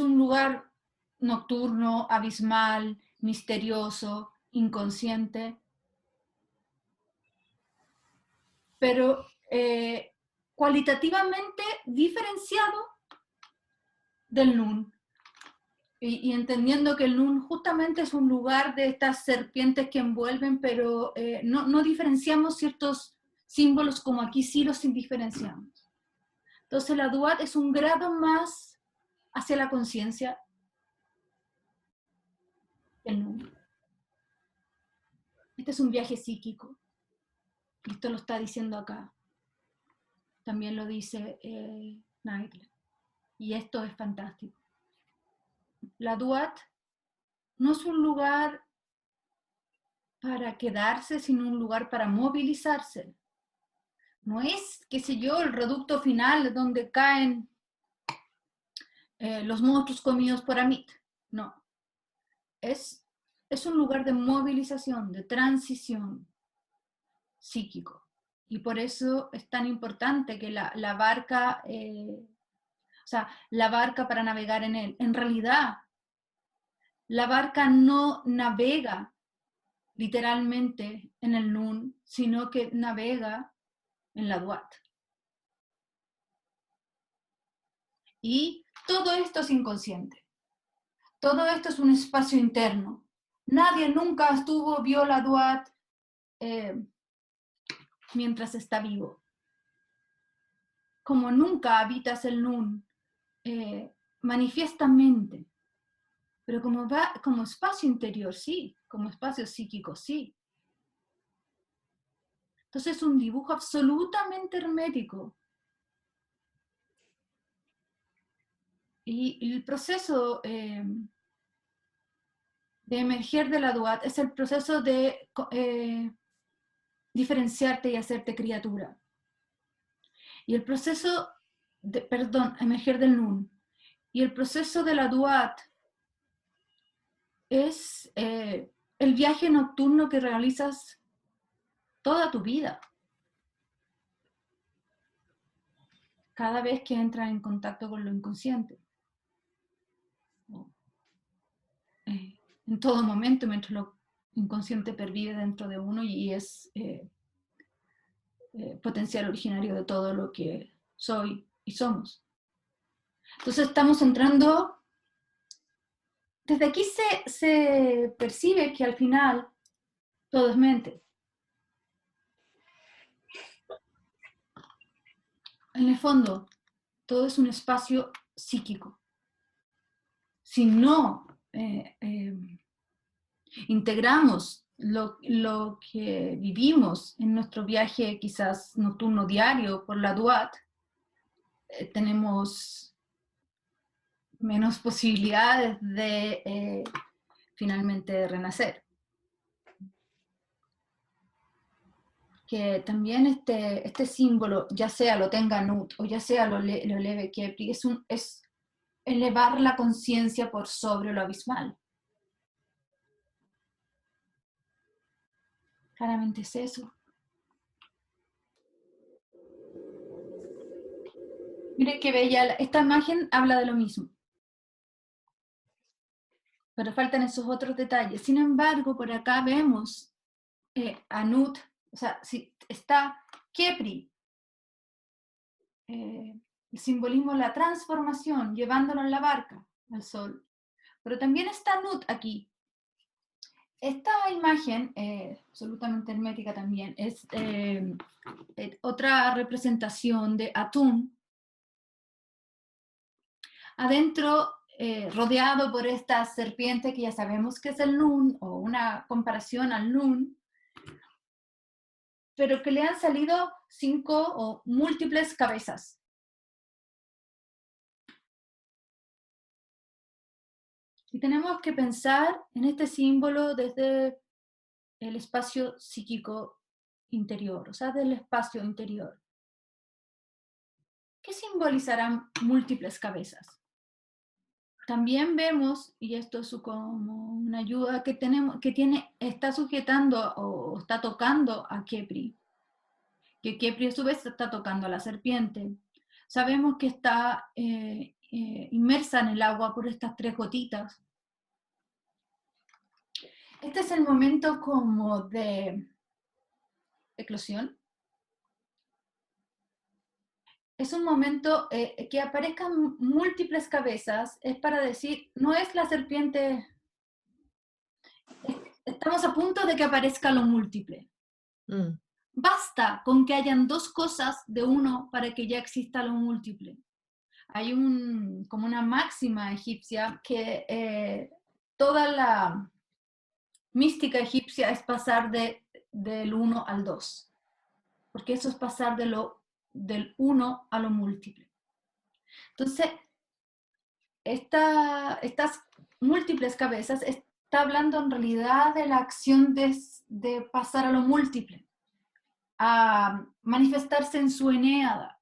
Speaker 1: un lugar nocturno, abismal, misterioso, inconsciente, pero cualitativamente diferenciado del Nun. Y entendiendo que el Nun justamente es un lugar de estas serpientes que envuelven, pero no diferenciamos ciertos símbolos como aquí sí los diferenciamos. Entonces la Duat es un grado más hacia la conciencia del Nun. Este es un viaje psíquico. Y esto lo está diciendo acá. También lo dice Nightly. Y esto es fantástico. La Duat no es un lugar para quedarse, sino un lugar para movilizarse. No es, qué sé yo, el reducto final donde caen los monstruos comidos por Amit. No. Es un lugar de movilización, de transición psíquico. Y por eso es tan importante que la barca, o sea, la barca para navegar en él. En realidad, la barca no navega literalmente en el Nun, sino que navega en la Duat. Y todo esto es inconsciente. Todo esto es un espacio interno. Nadie nunca vio la Duat mientras está vivo. Como nunca habitas el Nun manifiestamente, pero como espacio interior, sí, como espacio psíquico, sí. Entonces es un dibujo absolutamente hermético. Y el proceso de emerger de la Duat es el proceso de diferenciarte y hacerte criatura. Y el proceso emerger del Nun. Y el proceso de la Duat es el viaje nocturno que realizas toda tu vida. Cada vez que entras en contacto con lo inconsciente. En todo momento, mientras lo inconsciente pervive dentro de uno y es potencial originario de todo lo que soy y somos. Entonces estamos entrando, desde aquí se percibe que al final todo es mente. En el fondo, todo es un espacio psíquico. Si no integramos lo que vivimos en nuestro viaje quizás nocturno diario por la Duat, tenemos menos posibilidades de finalmente renacer. Que también este símbolo, ya sea lo tenga Nut o ya sea lo eleve Kepri, es elevar la conciencia por sobre lo abismal. Claramente es eso. Mire qué bella, esta imagen habla de lo mismo. Pero faltan esos otros detalles. Sin embargo, por acá vemos a Nut, o sea, si está Kepri, el simbolismo de la transformación, llevándolo en la barca al sol. Pero también está Nut aquí. Esta imagen, absolutamente hermética también, es otra representación de Atún, adentro rodeado por esta serpiente que ya sabemos que es el Nun, o una comparación al Nun, pero que le han salido 5 o múltiples cabezas. Y tenemos que pensar en este símbolo desde el espacio psíquico interior, o sea, del espacio interior. ¿Qué simbolizarán múltiples cabezas? También vemos, y esto es como una ayuda que tenemos, está sujetando o está tocando a Kepri, que Kepri a su vez está tocando a la serpiente. Sabemos que está inmersa en el agua por estas 3 gotitas. Este es el momento como de eclosión. Es un momento que aparezcan múltiples cabezas, es para decir, no es la serpiente, estamos a punto de que aparezca lo múltiple. Basta con que hayan 2 cosas de uno para que ya exista lo múltiple. Hay como una máxima egipcia que toda la mística egipcia es pasar del 1 al 2, porque eso es pasar del 1 a lo múltiple. Entonces, estas múltiples cabezas está hablando en realidad de la acción de pasar a lo múltiple, a manifestarse en su eneada.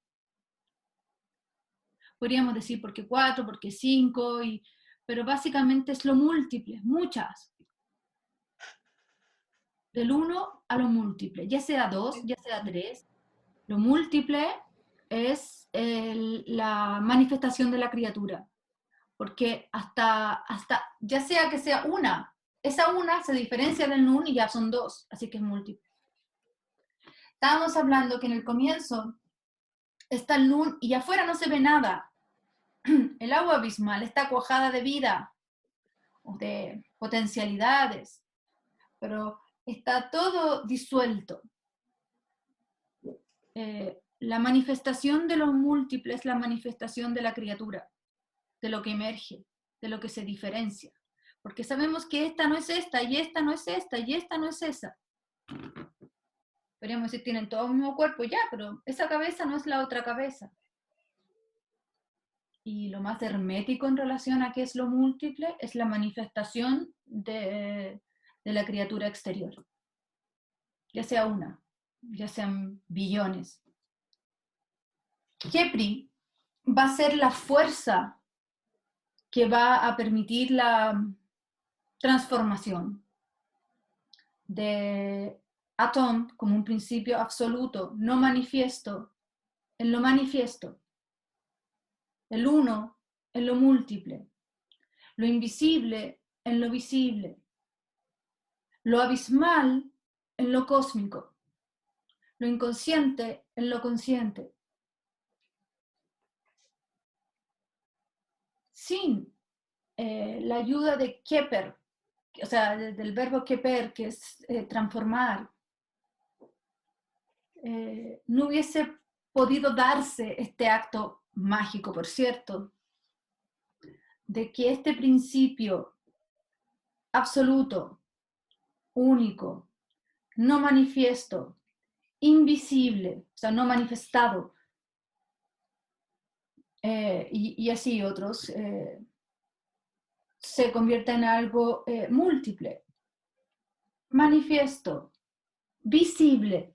Speaker 1: Podríamos decir por qué 4, por qué 5, pero básicamente es lo múltiple, muchas. Del 1 a lo múltiple, ya sea 2, ya sea 3. Lo múltiple es la manifestación de la criatura. Porque hasta ya sea que sea una, esa una se diferencia del nun y ya son 2, así que es múltiple. Estábamos hablando que en el comienzo está el nun y afuera no se ve nada. El agua abismal está cuajada de vida, o de potencialidades, pero está todo disuelto. La manifestación de lo múltiple es la manifestación de la criatura, de lo que emerge, de lo que se diferencia. Porque sabemos que esta no es esta, y esta no es esta, y esta no es esa. Podríamos decir, tienen todo el mismo cuerpo, ya, pero esa cabeza no es la otra cabeza. Y lo más hermético en relación a qué es lo múltiple es la manifestación de la criatura exterior, ya sea una. ya sean billones. Kepri va a ser la fuerza que va a permitir la transformación de Atón como un principio absoluto, no manifiesto, en lo manifiesto, el uno en lo múltiple, lo invisible en lo visible, lo abismal en lo cósmico, lo inconsciente en lo consciente. Sin la ayuda de Keper, o sea, del verbo Keper, que es transformar, no hubiese podido darse este acto mágico, por cierto, de que este principio absoluto, único, no manifiesto, invisible, o sea, no manifestado, y así otros, se convierta en algo múltiple, manifiesto, visible,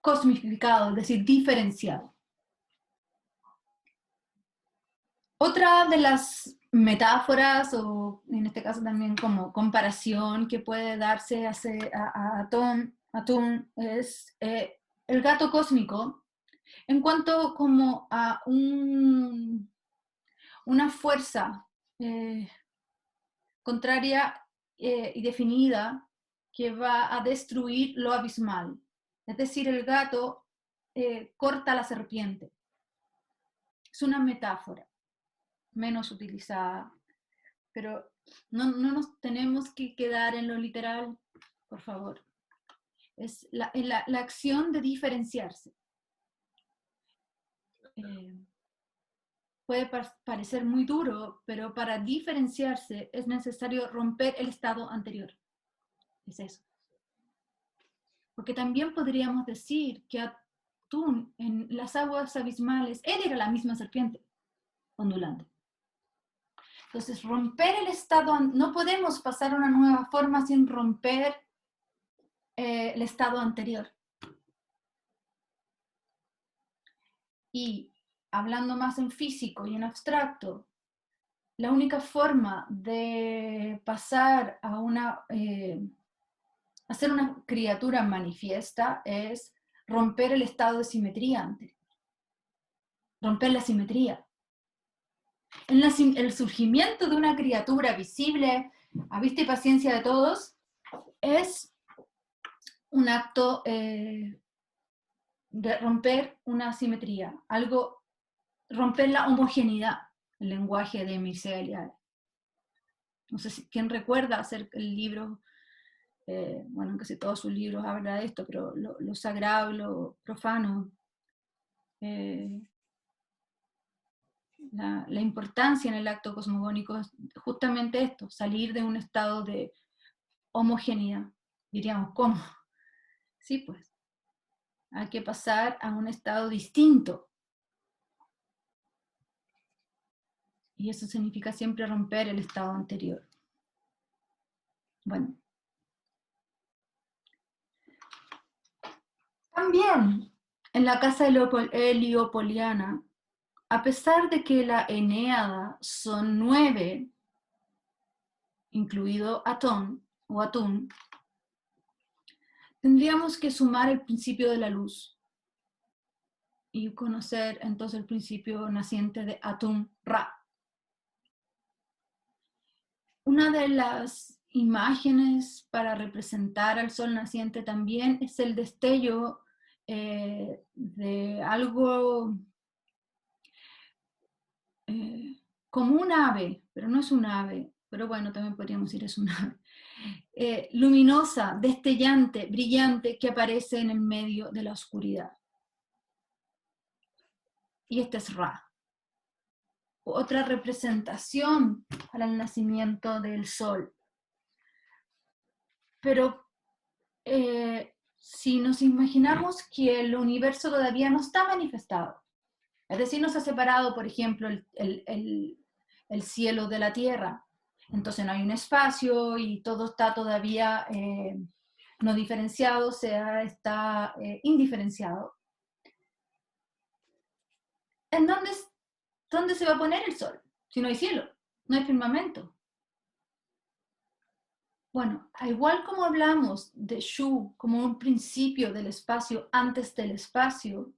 Speaker 1: cosmificado, es decir, diferenciado. Otra de las metáforas, o en este caso también como comparación que puede darse a Atún es el gato cósmico en cuanto como a una fuerza contraria y definida que va a destruir lo abismal. Es decir, el gato corta a la serpiente. Es una metáfora menos utilizada, pero no nos tenemos que quedar en lo literal, por favor. Es la acción de diferenciarse. Puede parecer muy duro, pero para diferenciarse es necesario romper el estado anterior. Es eso. Porque también podríamos decir que Atún en las aguas abismales, él era la misma serpiente ondulante. Entonces, romper el estado, no podemos pasar a una nueva forma sin romper el estado anterior. Y hablando más en físico y en abstracto, la única forma de pasar a hacer una criatura manifiesta es romper el estado de simetría antes. Romper la simetría. El surgimiento de una criatura visible a vista y paciencia de todos es un acto de romper una simetría, romper la homogeneidad, el lenguaje de Mircea Eliade. No sé quién recuerda hacer el libro, bueno, casi todos sus libros hablan de esto, pero lo sagrado, lo profano, la importancia en el acto cosmogónico es justamente esto, salir de un estado de homogeneidad. Diríamos, ¿cómo? Sí, pues, hay que pasar a un estado distinto. Y eso significa siempre romper el estado anterior. Bueno. También, en la casa heliopoliana, a pesar de que la Eneada son 9, incluido Atón o Atún, tendríamos que sumar el principio de la luz y conocer entonces el principio naciente de Atún-Ra. Una de las imágenes para representar al sol naciente también es el destello de algo como un ave, pero no es un ave, pero bueno, también podríamos decir es un ave, luminosa, destellante, brillante, que aparece en el medio de la oscuridad. Y este es Ra. Otra representación para el nacimiento del sol. Pero si nos imaginamos que el universo todavía no está manifestado, es decir, no se ha separado, por ejemplo, el cielo de la tierra, entonces no hay un espacio y todo está todavía no diferenciado, sea está indiferenciado. ¿En dónde se va a poner el sol? Si no hay cielo, no hay firmamento. Bueno, igual como hablamos de Shu como un principio del espacio antes del espacio,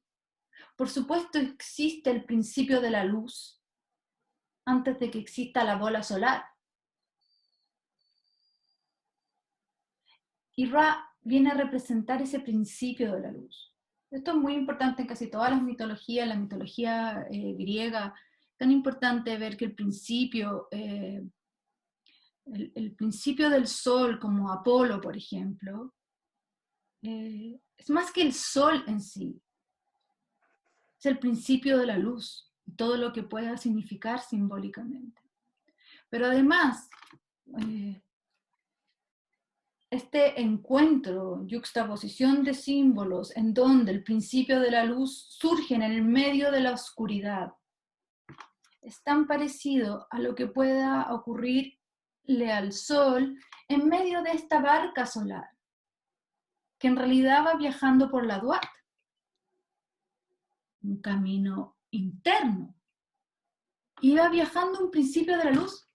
Speaker 1: por supuesto existe el principio de la luz antes de que exista la bola solar. Y Ra viene a representar ese principio de la luz. Esto es muy importante en casi todas las mitologías, la mitología griega, tan importante ver que el principio del sol, como Apolo, por ejemplo, es más que el sol en sí, es el principio de la luz, todo lo que pueda significar simbólicamente. Pero además, este encuentro, yuxtaposición de símbolos, en donde el principio de la luz surge en el medio de la oscuridad, es tan parecido a lo que pueda ocurrirle al sol en medio de esta barca solar, que en realidad va viajando por la Duat, un camino interno, y va viajando un principio de la luz,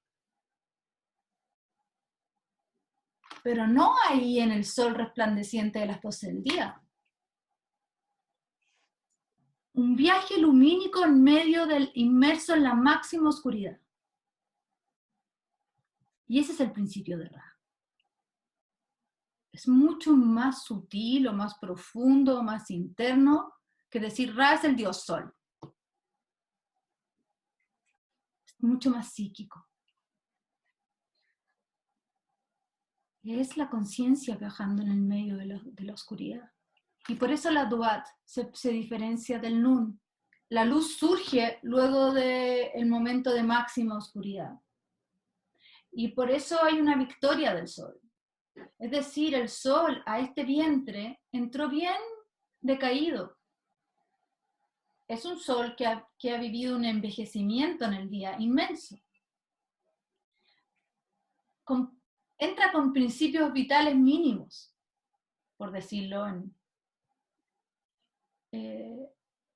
Speaker 1: pero no ahí en el sol resplandeciente de las 12 del día. Un viaje lumínico en medio del inmerso en la máxima oscuridad. Y ese es el principio de Ra. Es mucho más sutil o más profundo, más interno, que decir Ra es el dios sol. Es mucho más psíquico. Es la conciencia viajando en el medio de la oscuridad. Y por eso la Duat se diferencia del Nun. La luz surge luego del momento de máxima oscuridad. Y por eso hay una victoria del sol. Es decir, el sol a este vientre entró bien decaído. Es un sol que ha vivido un envejecimiento en el día inmenso. Entra con principios vitales mínimos, por decirlo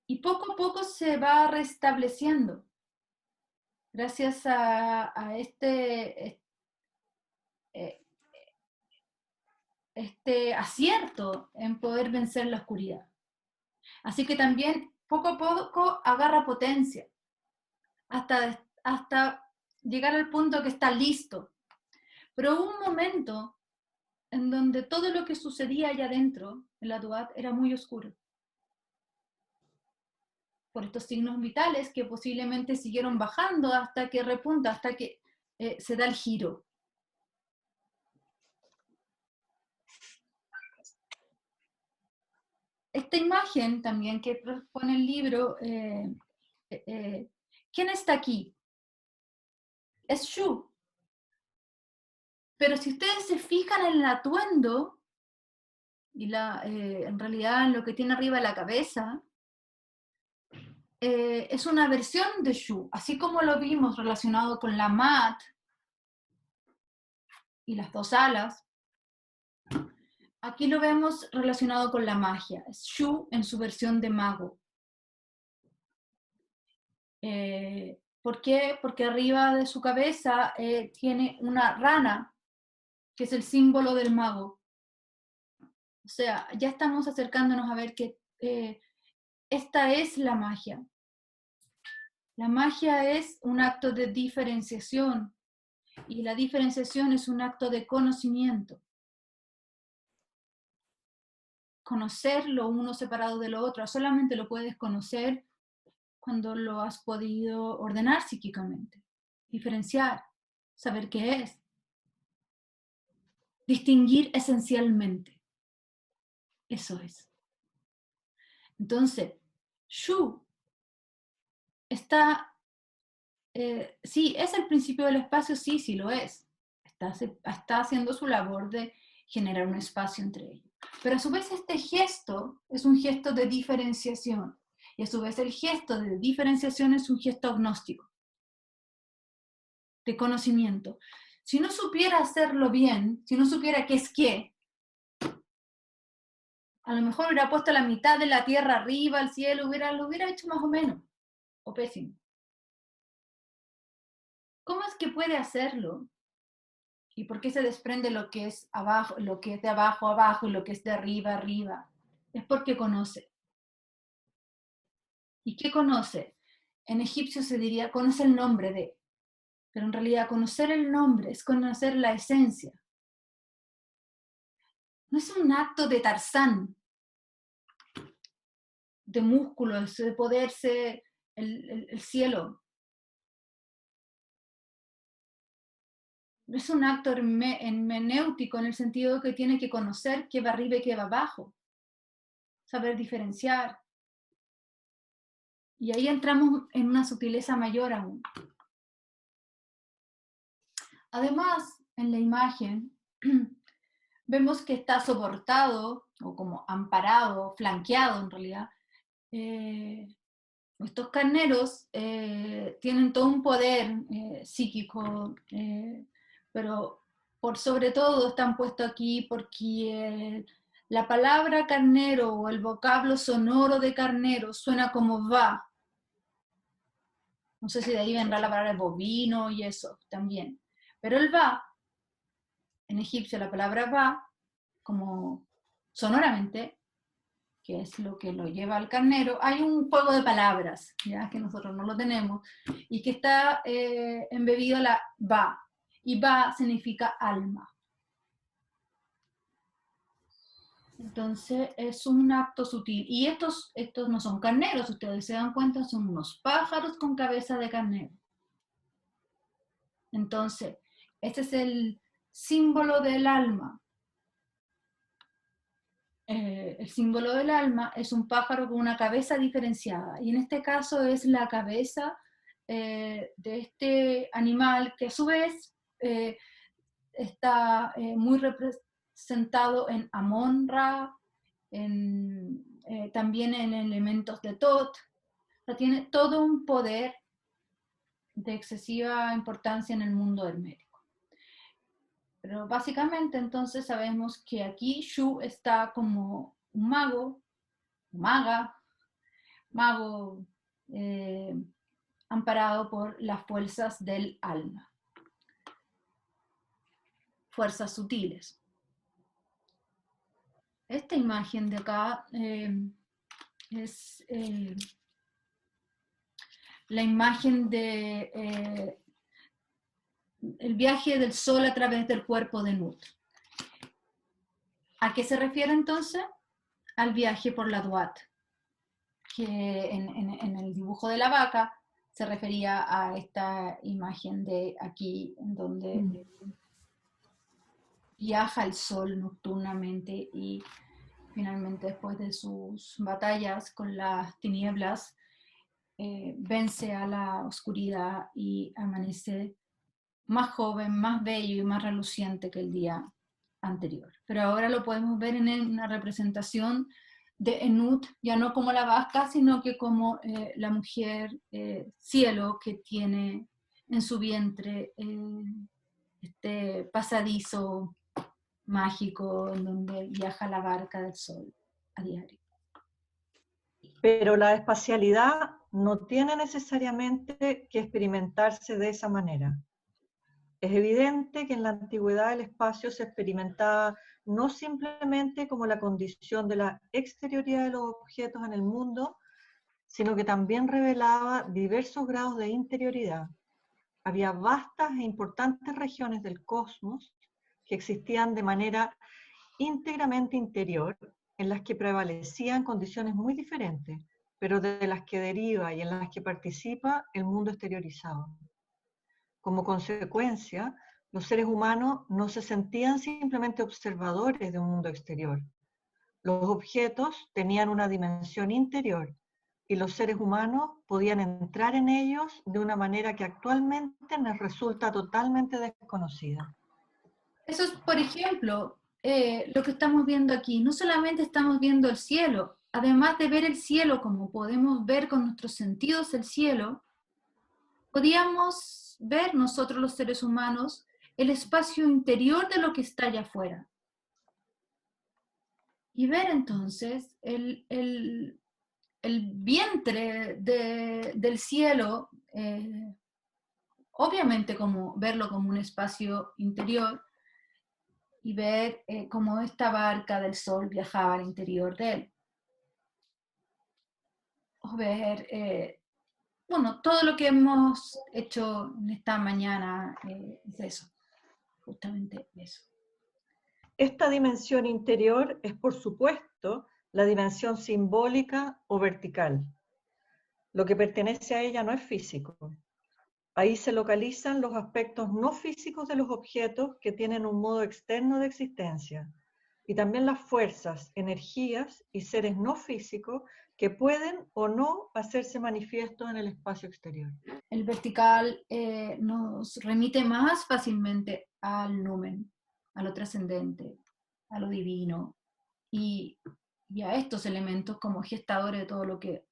Speaker 1: y poco a poco se va restableciendo gracias a este acierto en poder vencer la oscuridad. Así que también poco a poco agarra potencia hasta llegar al punto que está listo. Pero hubo un momento en donde todo lo que sucedía allá adentro, en la Duat, era muy oscuro. Por estos signos vitales que posiblemente siguieron bajando hasta que repunta, hasta que se da el giro. Esta imagen también que propone el libro, ¿quién está aquí? Es Shu. Pero si ustedes se fijan en el atuendo, y en realidad en lo que tiene arriba la cabeza, es una versión de Shu, así como lo vimos relacionado con la Mat y las dos alas. Aquí lo vemos relacionado con la magia, es Shu en su versión de mago. ¿Por qué? Porque arriba de su cabeza tiene una rana, que es el símbolo del mago. O sea, ya estamos acercándonos a ver que esta es la magia. La magia es un acto de diferenciación y la diferenciación es un acto de conocimiento. Conocer lo uno separado de lo otro, solamente lo puedes conocer cuando lo has podido ordenar psíquicamente, diferenciar, saber qué es, distinguir esencialmente. Eso es. Entonces, Shu está, sí, es el principio del espacio, sí lo es. Está haciendo su labor de generar un espacio entre ellos. Pero a su vez este gesto es un gesto de diferenciación. Y a su vez el gesto de diferenciación es un gesto agnóstico, de conocimiento. Si no supiera hacerlo bien, si no supiera qué es qué, A lo mejor hubiera puesto la mitad de la tierra arriba, el cielo, lo hubiera hecho más o menos, o pésimo. ¿Cómo es que puede hacerlo? ¿Y por qué se desprende lo que es abajo, lo que es de abajo abajo y lo que es de arriba arriba? Es porque conoce. ¿Y qué conoce? En egipcio se diría, conoce el nombre de, pero en realidad conocer el nombre es conocer la esencia. No es un acto de Tarzán, de músculos, de poderse el cielo. No es un acto hermenéutico en el sentido que tiene que conocer qué va arriba y qué va abajo, saber diferenciar. Y ahí entramos en una sutileza mayor aún. Además, en la imagen, vemos que está soportado, o como amparado, flanqueado en realidad. Estos carneros tienen todo un poder psíquico, pero por sobre todo están puestos aquí porque la palabra carnero o el vocablo sonoro de carnero suena como va. No sé si de ahí vendrá la palabra bovino y eso también. Pero el va, en egipcio la palabra va, como sonoramente, que es lo que lo lleva al carnero, hay un juego de palabras, ya que nosotros no lo tenemos, y que está embebido la va, y va significa alma. Entonces es un acto sutil, y estos no son carneros, ustedes se dan cuenta, son unos pájaros con cabeza de carnero. Entonces, este es el símbolo del alma. El símbolo del alma es un pájaro con una cabeza diferenciada, y en este caso es la cabeza de este animal que a su vez está muy representado en Amon-Ra, también en elementos de Tot. O sea, tiene todo un poder de excesiva importancia en el mundo hermético. Pero básicamente entonces sabemos que aquí Shu está como un mago, maga, mago amparado por las fuerzas del alma, fuerzas sutiles. Esta imagen de acá es la imagen de el viaje del sol a través del cuerpo de Nut. ¿A qué se refiere entonces? Al viaje por la Duat, que en el dibujo de la vaca se refería a esta imagen de aquí, en donde viaja el sol nocturnamente y finalmente después de sus batallas con las tinieblas, vence a la oscuridad y amanece más joven, más bello y más reluciente que el día anterior. Pero ahora lo podemos ver en una representación de Enut, ya no como la vasca, sino que como la mujer cielo que tiene en su vientre este pasadizo mágico en donde viaja la barca del sol a diario.
Speaker 2: Pero la espacialidad no tiene necesariamente que experimentarse de esa manera. Es evidente que en la antigüedad el espacio se experimentaba no simplemente como la condición de la exterioridad de los objetos en el mundo, sino que también revelaba diversos grados de interioridad. Había vastas e importantes regiones del cosmos que existían de manera íntegramente interior, en las que prevalecían condiciones muy diferentes, pero de las que deriva y en las que participa el mundo exteriorizado. Como consecuencia, los seres humanos no se sentían simplemente observadores de un mundo exterior. Los objetos tenían una dimensión interior y los seres humanos podían entrar en ellos de una manera que actualmente nos resulta totalmente desconocida.
Speaker 1: Eso es, por ejemplo, lo que estamos viendo aquí. No solamente estamos viendo el cielo, además de ver el cielo como podemos ver con nuestros sentidos el cielo, podíamos ver nosotros los seres humanos el espacio interior de lo que está allá afuera. y ver entonces el vientre del cielo, obviamente como verlo como un espacio interior, y ver cómo esta barca del sol viajaba al interior de él. O ver, bueno, todo lo que hemos hecho en esta mañana es eso, justamente eso.
Speaker 2: Esta dimensión interior es, por supuesto, la dimensión simbólica o vertical. Lo que pertenece a ella no es físico. Ahí se localizan los aspectos no físicos de los objetos que tienen un modo externo de existencia, y también las fuerzas, energías y seres no físicos que pueden o no hacerse manifiestos en el espacio exterior.
Speaker 1: El vertical nos remite más fácilmente al numen, a lo trascendente, a lo divino, y a estos elementos como gestadores de todo lo que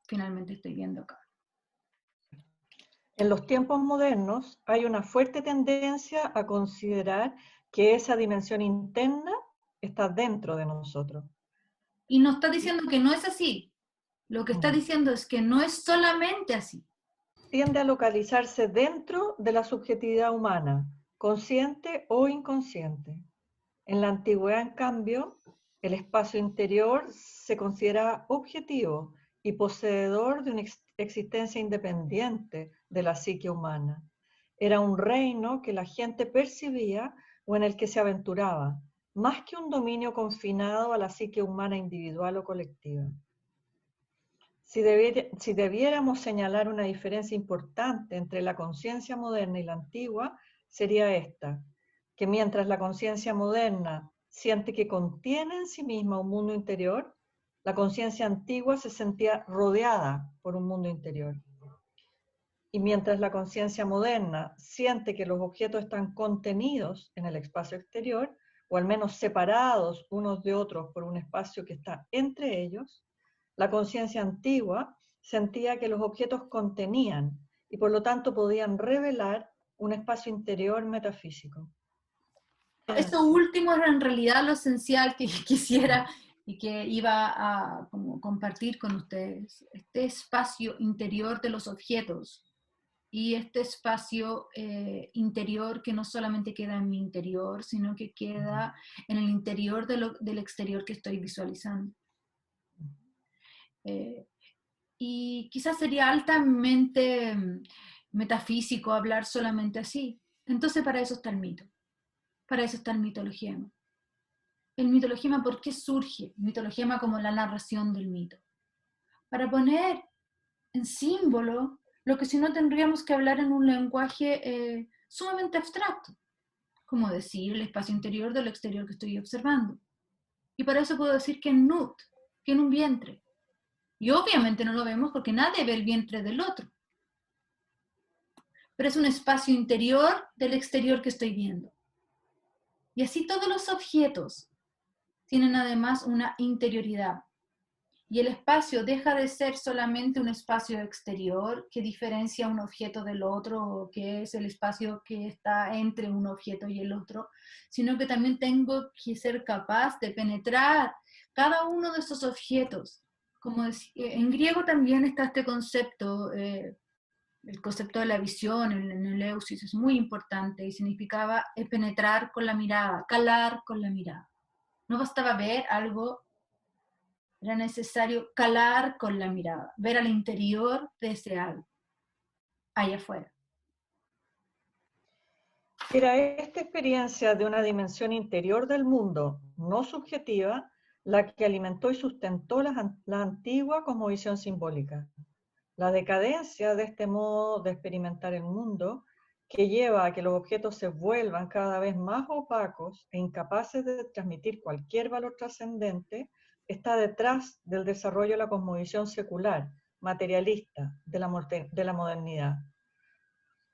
Speaker 1: finalmente estoy viendo acá.
Speaker 2: En los tiempos modernos hay una fuerte tendencia a considerar que esa dimensión interna está dentro de nosotros.
Speaker 1: Y no está diciendo que no es así, lo que está diciendo es que no es solamente así.
Speaker 2: Tiende a localizarse dentro de la subjetividad humana, consciente o inconsciente. En la antigüedad, en cambio, el espacio interior se considera objetivo y poseedor de una existencia independiente de la psique humana. Era un reino que la gente percibía o en el que se aventuraba, más que un dominio confinado a la psique humana individual o colectiva. Si debiéramos señalar una diferencia importante entre la conciencia moderna y la antigua, sería esta, que mientras la conciencia moderna siente que contiene en sí misma un mundo interior, la conciencia antigua se sentía rodeada por un mundo interior. Y mientras la conciencia moderna siente que los objetos están contenidos en el espacio exterior, o al menos separados unos de otros por un espacio que está entre ellos, la conciencia antigua sentía que los objetos contenían y por lo tanto podían revelar un espacio interior metafísico.
Speaker 1: Eso último era en realidad lo esencial que quisiera y que iba a como compartir con ustedes. Este espacio interior de los objetos y este espacio interior que no solamente queda en mi interior, sino que queda en el interior del exterior que estoy visualizando. Y quizás sería altamente metafísico hablar solamente así. Entonces para eso está el mito. Para eso está el mitologema. El mitologema, ¿por qué surge? El mitologema como la narración del mito. Para poner en símbolo lo que si no tendríamos que hablar en un lenguaje sumamente abstracto, como decir el espacio interior de lo exterior que estoy observando. Y para eso puedo decir que en Nut, que en un vientre. Y obviamente no lo vemos porque nadie ve el vientre del otro. Pero es un espacio interior del exterior que estoy viendo. Y así todos los objetos tienen además una interioridad. Y el espacio deja de ser solamente un espacio exterior que diferencia un objeto del otro, que es el espacio que está entre un objeto y el otro, sino que también tengo que ser capaz de penetrar cada uno de esos objetos. Como en griego también está este concepto, el concepto de la visión, en el Eusis, es muy importante y significaba penetrar con la mirada, calar con la mirada. No bastaba ver algo, era necesario calar con la mirada, ver al interior de ese algo, allá afuera.
Speaker 2: Era esta experiencia de una dimensión interior del mundo, no subjetiva, la que alimentó y sustentó la antigua cosmovisión simbólica. La decadencia de este modo de experimentar el mundo, que lleva a que los objetos se vuelvan cada vez más opacos e incapaces de transmitir cualquier valor trascendente, está detrás del desarrollo de la cosmovisión secular, materialista, de la modernidad.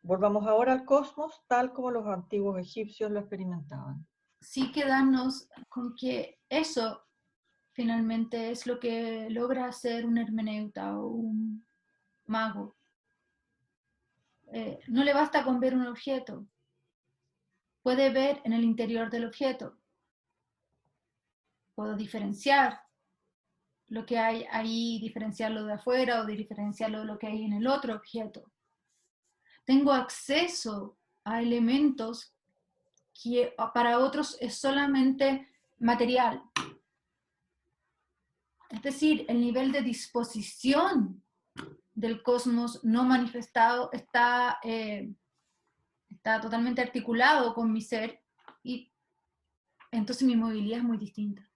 Speaker 2: Volvamos ahora al cosmos tal como los antiguos egipcios lo experimentaban.
Speaker 1: Sí, quedarnos con que eso finalmente es lo que logra hacer un hermeneuta o un mago. No le basta con ver un objeto, puede ver en el interior del objeto, puedo diferenciar lo que hay ahí, diferenciarlo de afuera o diferenciarlo de lo que hay en el otro objeto. Tengo acceso a elementos que para otros es solamente material. Es decir, el nivel de disposición del cosmos no manifestado está totalmente articulado con mi ser, y entonces mi movilidad es muy distinta.